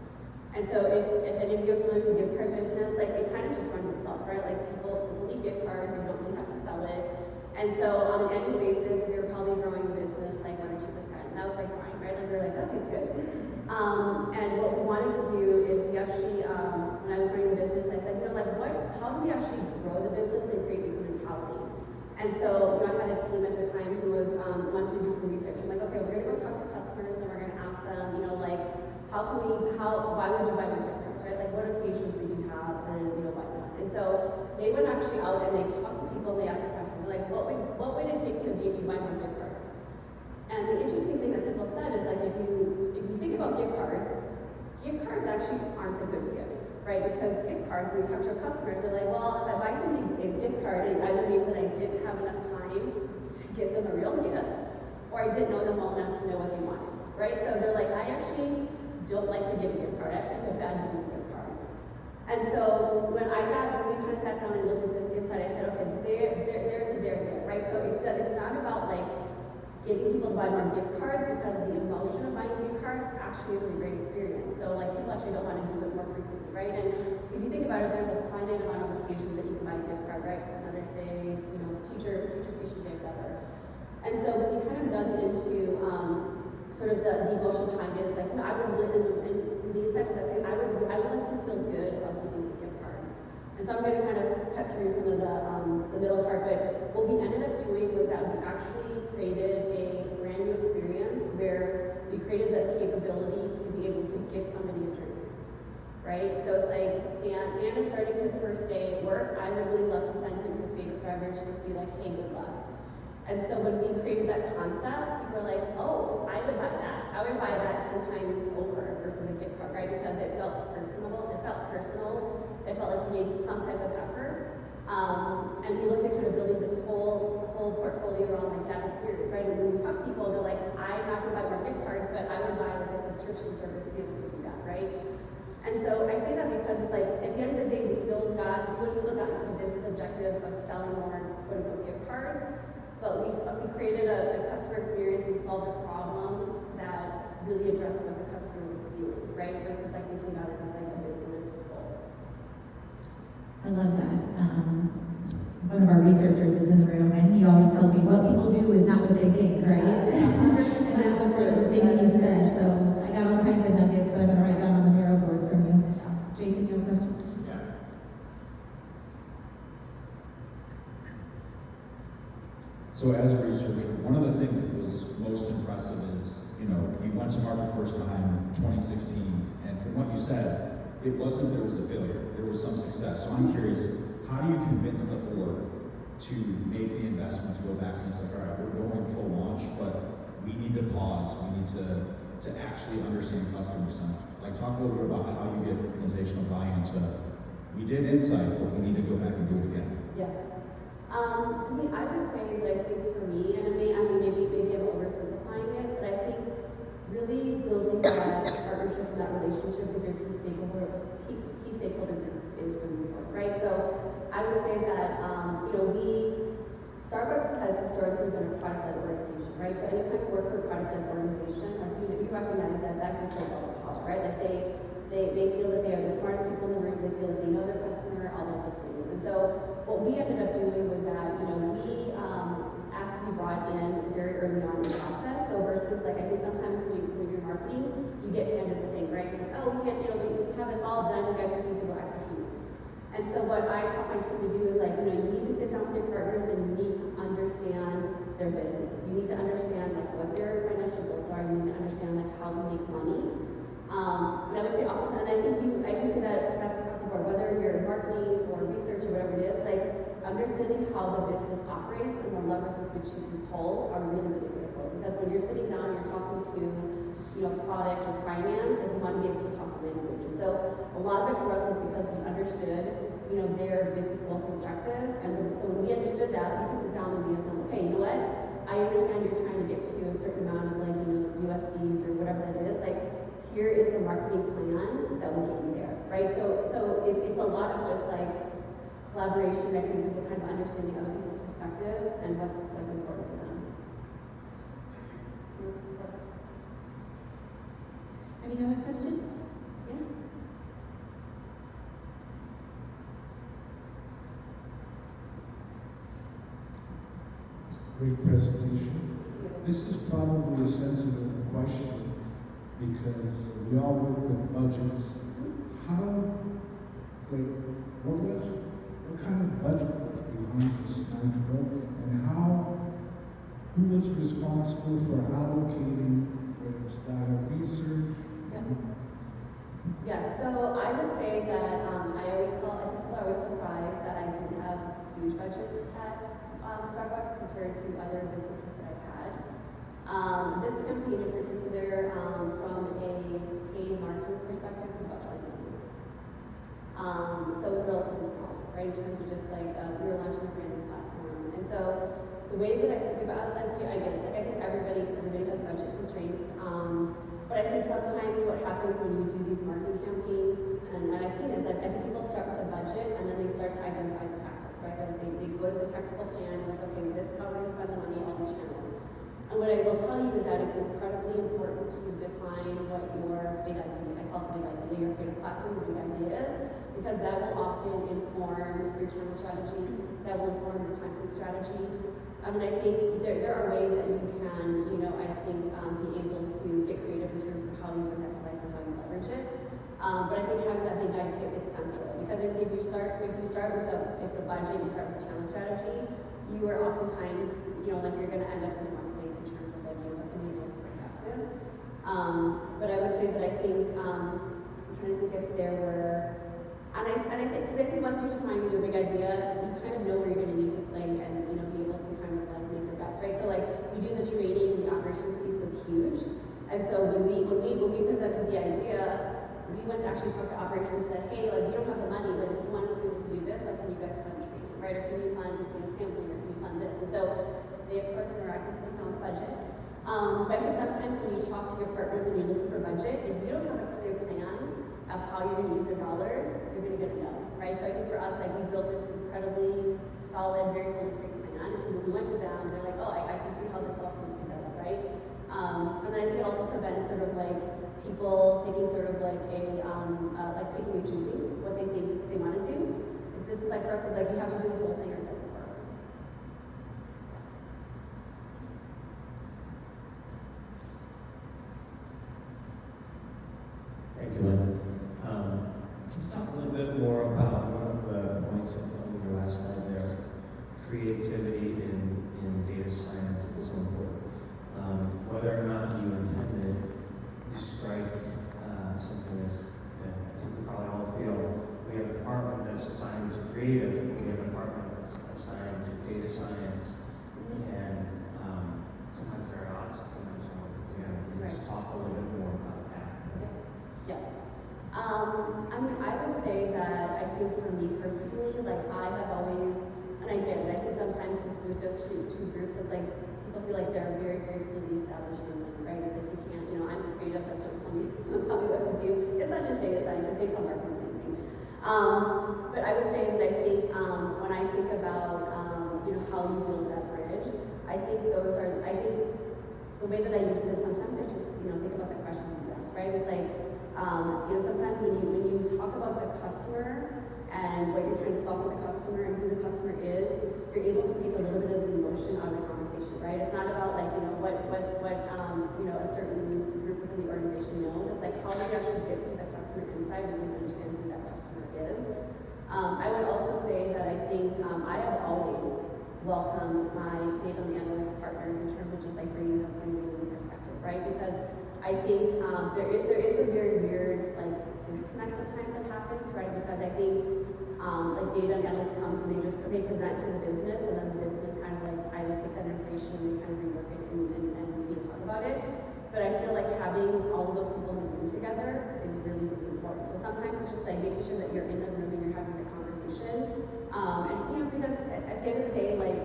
And so if any of you are familiar with the gift card business, like it kind of just runs itself, right? Like people need gift cards, you don't really have to sell it. And so on an annual basis, we were probably growing the business like 1 or 2%. And that was like fine, right? Like we were like, okay, it's good. And what we wanted to do is we actually, when I was running the business, I said, how do we actually grow the business and create incrementality? And so, I had a team at the time who was wanted to do some research. I'm like, okay, we're gonna go talk to customers and we're gonna ask them, why would you buy my gift cards, right? Like what occasions would you have and whatnot. And so they went actually out and they talked to people and they asked a question, like, what would it take to get you buy more gift cards? And the interesting thing that people said is like if you think about gift cards actually aren't a good gift, right? Because gift cards, when you talk to your customers, they're like, well, if I buy somebody a gift card, it either means that I didn't have enough time to give them a real gift, or I didn't know them well enough to know what they wanted, right? So they're like, I actually don't like to give a gift card. I actually feel bad giving a gift card. And so when we kind of sat down and looked at this insight, I said, okay, there's a there there, right? So it's not about like getting people to buy more gift cards because the emotion of buying a gift card actually is a great experience. So like people actually don't want to do it more frequently, right? And if you think about it, there's a finite amount of occasions that you can buy a gift card, right? Mother's Day, teacher appreciation day, whatever. And so when we kind of dug into sort of the emotion behind it, it's like I would live in the insight was that I would like to feel good about giving a gift card. And so I'm going to kind of cut through some of the middle part, but what we ended up doing was that we actually created a brand new experience where we created the capability to be able to gift somebody a drink, right? So it's like Dan Dan is starting his first day at work, I would really love to send him his favorite beverage, just be like, hey, good luck. And so when we created that concept, people were like, oh, I would buy that. I would buy that 10 times over versus a gift card, right? Because it felt personal. It felt like you made some type of effort. And we looked at kind of building this whole portfolio around like that experience, right? And when we talk to people, they're like, I'm not gonna buy more gift cards, but I would buy like a subscription service to be able to do that, right? And so I say that because it's like, at the end of the day, we would have still gotten to the business objective of selling more quote unquote gift cards. But we created a customer experience, we solved a problem that really addressed what the customer was feeling, right? Versus like thinking about it as like a business goal. I love that. One of our researchers is in the room, and he always tells me what people do is not what they think, right? And that was one of the things you said. So I got all kinds of nuggets that I'm going to write down on the Miro board from you. Jason, you have a question? Yeah. So as a researcher, one of the things that was most impressive is, you went to market first time 2016, and from what you said, it wasn't that it was a failure, there was some success. So I'm curious, how do you convince the org to make the investment to go back and say, all right, we're going full launch, but we need to pause, we need to actually understand customer sentiment. Like, talk a little bit about how you get organizational buy-in to, we did insight, but we need to go back and do it again. Yes. I would say that I think for me, and maybe I'm oversimplifying it, but I think really building that partnership and that relationship with your key stakeholder groups is really important, right? So I would say that, Starbucks has historically been a product-led organization, right? So anytime you work for a product-led organization, like you recognize that controls all the power, right? Like they feel that they are the smartest people in the room, they feel that they know their customer, all of those things. And so what we ended up doing was that, we asked to be brought in very early on in the process. So versus like, I think sometimes when you're marketing, you get handed the thing, right? You're like, oh, we can't, we have this all done, you guys just need to go execute. And so what I taught my team to do is like, you need to sit down with your partners and you need to understand their business. You need to understand like what their financial goals are. You need to understand like how to make money. And I would say oftentimes, and I can say that that's across the board, whether you're marketing or research or whatever it is, like understanding how the business operates and the levers with which you can pull are really, really critical. Because when you're sitting down and you're talking to, product or finance, like you want to be able to talk language. And so a lot of it for us is because we understood, their business goals and objectives. And so when we understood that, we could sit down and be like, okay, you know what? I understand you're trying to get to a certain amount of like, USDs or whatever that is. Like, here is the marketing plan that will get you there, right? So it's a lot of just like collaboration, I think, people kind of understanding other people's perspectives and what's like important to them. Any other questions? Yeah. Great presentation. This is probably a sensitive question because we all work with budgets. What kind of budget was behind this Nitro, and who was responsible for allocating data research? Yes, so I would say that I think people are always surprised that I didn't have huge budgets at Starbucks compared to other businesses that I've had. This campaign in particular, from a paid marketing perspective, is about $20 million. So it was relatively small, right, in terms of just like, we were launching a brand new platform. And so the way that I think about it, I get it, like I think everybody has budget constraints. But I think sometimes what happens when you do these marketing campaigns, and I've seen is that I think people start with a budget and then they start to identify the tactics, right? Like they go to the tactical plan and like, okay, this is how we're going to spend the money, all these channels. And what I will tell you is that it's incredibly important to define what your big idea, I call it big idea, your creative platform, your big idea is, because that will often inform your channel strategy, that will inform your content strategy. I mean, I think there are ways that you can, be able to get creative in terms of how you bring that to life and how you leverage it. But I think having that big idea is central, because if you start with the budget, you start with the channel strategy, you are oftentimes, you're going to end up in the wrong place in terms of like, what's going to be most effective. But I would say that I think, I'm trying to think if there were, and I think because I think once you define your big idea, you kind of know where you're going to need to play and, you know, be able to kind of like make your bets, right? So like we do the training and the operations piece was huge. And so when we presented the idea, we went to actually talk to operations and said, hey, like we don't have the money, but if you want us to be able to do this, like can you guys fund training, right? Or can you fund, you know, sampling, or can you fund this? And so they of course miraculously found the budget. But I think sometimes when you talk to your partners and you're looking for budget, if you don't have a clear plan of how you're going to use your dollars, you're going to get a no, right? So I think for us, like we built this incredibly solid, very holistic plan. And so when we went to them, they're like, oh, I can see how this all comes together, right? And then I think it also prevents sort of like people taking sort of like a like picking and choosing what they think they want to do. This is like for us, it's like you have to do the whole thing or it doesn't work. Thank you, Lynn. Can you talk a little bit more about one of the points on your last slide there? Creativity in data science is so important. Whether or not you intended to strike something that I think we probably all feel. We have a department that's assigned to creative, we have a department that's assigned to data science, and sometimes they're at odds, sometimes they're working together. Can you just talk a little bit more about that? Yes. I mean, I would say that I think for me personally, like I have always, and I get it, I think sometimes with those two groups, it's like people feel like they're very, very clearly established in things, right? It's like you can't, you know, I'm creative, but don't tell me what to do. It's not just data scientists, they tell marketing the same thing. But I would say that I think when I think about, you know, how you build that bridge, I think the way that I use it is sometimes I just, you know, think about the questions you ask, right? It's like, you know, sometimes when you talk about the customer and what you're trying to solve for the customer and who the customer is, you're able to take a little bit of the emotion out of the conversation, right? It's not about like, you know, what you know, a certain group within the organization knows. It's like how do you actually get to the customer inside when you understand who that customer is. I would also say that I think I have always welcomed my data and analytics partners in terms of just like bringing the point of view perspective, right? Because I think there is a very weird like disconnect sometimes that happens, right? Because I think like data and analytics comes and they present to the business, and then the business kind of like either takes that information and they kind of rework it and you know, talk about it. But I feel like having all of those people in the room together is really, really important. So sometimes it's just like making sure that you're in the room and you're having the conversation. And you know, because at the end of the day, like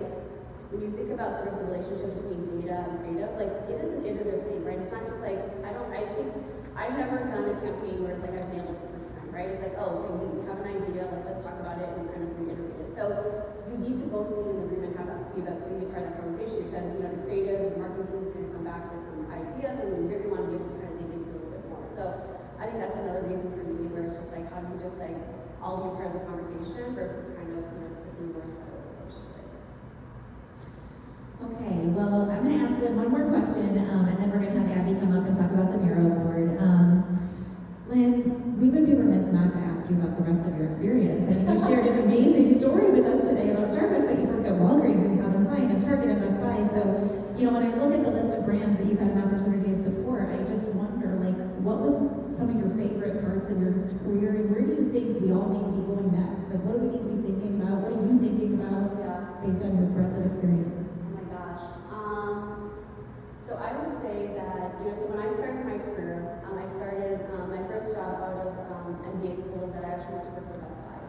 when you think about sort of the relationship between data and creative, like it is an iterative thing, right? It's not just like I think I've never done a campaign where it's like I've nailed it the first time, right? It's like, oh, okay, we have an idea, like let's talk about it and kind of reiterate it. So you need to both be in the room and have that be a part of that conversation, because you know the creative, the marketing team is going to come back with some ideas, and then you're going to want to be able to kind of dig into it a little bit more. So I think that's another reason for me where it's just like how do you just like all be part of the conversation versus kind of, you know, taking a more subtle approach to it. Okay, well, I'm going to ask them one more question, and then we're going to have Abby come up and talk about the Miro Board. Lynn, we would be remiss not to ask you about the rest of your experience. I mean, you shared an amazing story with us today about Starbucks, but you worked at Walgreens and Calvin Klein and Target and Best Buy. So, you know, when I look at the list of brands that you've had an opportunity to support, I just wonder, like, what was some of your favorite parts of your career, and where do you think we all need to be going next? Like, what do we need to be thinking about? What are you thinking about based on your breadth of experience? Oh my gosh. So I would say that, you know, so when I started my career, I started my first job out of MBA school is that I actually went to work for Best Buy.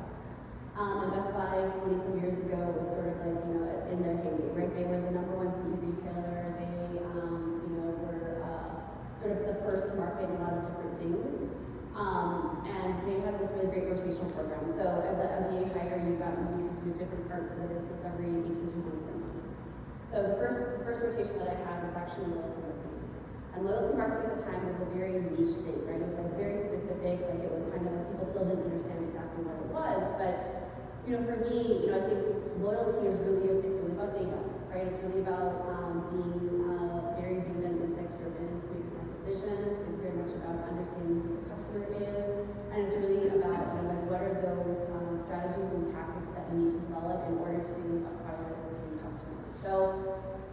And Best Buy 20-some years ago was sort of like, you know, in their heyday, right? They were the #1 CE retailer. They, you know, were sort of the first to market in a lot of different things. And they had this really great rotational program. So as an MBA hire, you got moved to different parts of the business every 18 to 24 months. So the first rotation that I had was actually loyalty marketing. And loyalty marketing at the time was a very niche thing, right? It was like very specific, like it was kind of like people still didn't understand exactly what it was. But, you know, for me, you know, I think loyalty is really, it's really about data, right? It's really about being very data and insights driven to make smart decisions. It's very much about understanding who the customer is. And it's really about, you know, like what are those strategies and tactics that we need to develop in order to acquire and retain customers. So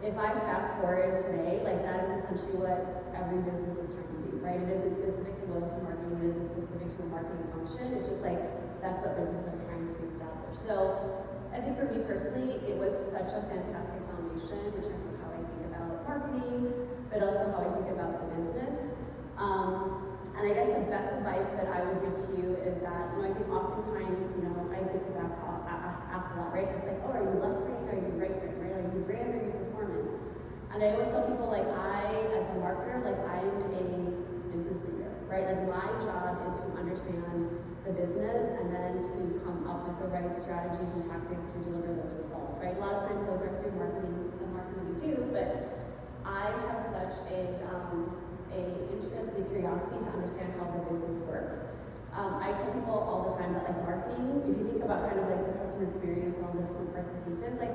if I fast forward today, like that is essentially what every business is trying to do, right? It isn't specific to loyalty marketing, it isn't specific to a marketing function. It's just like that's what businesses are trying to personally, it was such a fantastic foundation in terms of how I think about marketing, but also how I think about the business. And I guess the best advice that I would give to you is that, I think oftentimes, I get this asked a lot, right? It's like, oh, are you left brain, or are you right brain, right? Are you brand, or are you performance? And I always tell people, like, as a marketer, like, I'm a business leader, right? Like, my job is to understand the business and then to come up with the right strategies and tactics to deliver those results, right? A lot of times those are through marketing, the marketing we do, but I have such a interest and a curiosity to understand how the business works. I tell people all the time that, like, marketing, if you think about kind of like the customer experience and all the different parts and pieces, like,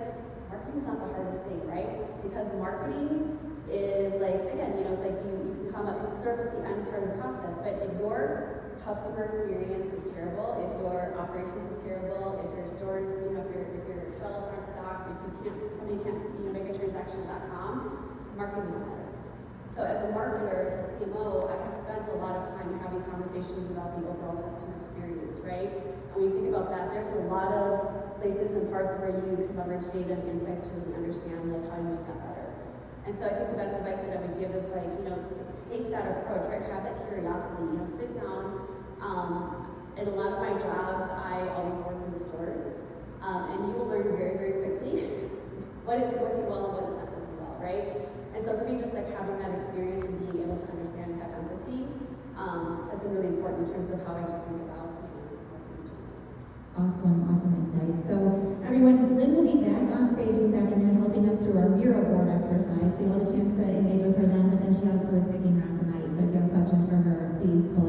marketing's not the hardest thing, right? Because marketing is like, again, it's like you can come up, it's sort of the end part of the process, but if your customer experience is terrible, if your operations is terrible, if your stores, if your shelves aren't stocked, if somebody can't, make a transaction.com, marketing doesn't matter. So as a marketer, as a CMO, I have spent a lot of time having conversations about the overall customer experience, right? And when you think about that, there's a lot of places and parts where you can leverage data and insights to really understand, like, how to make that better. And so I think the best advice that I would give is, like, to take that approach, right? Have that curiosity, sit down. In a lot of my jobs, I always work in the stores. And you will learn very, very quickly what is working well and what is not working well, right? And so for me, just like having that experience and being able to understand and have empathy has been really important in terms of how I just think about, Awesome insight. So everyone, Lynn will be back on stage this afternoon helping us through our Miro board exercise. So you'll have a chance to engage with her then, but then she also is sticking around tonight. So if you have questions for her, please pull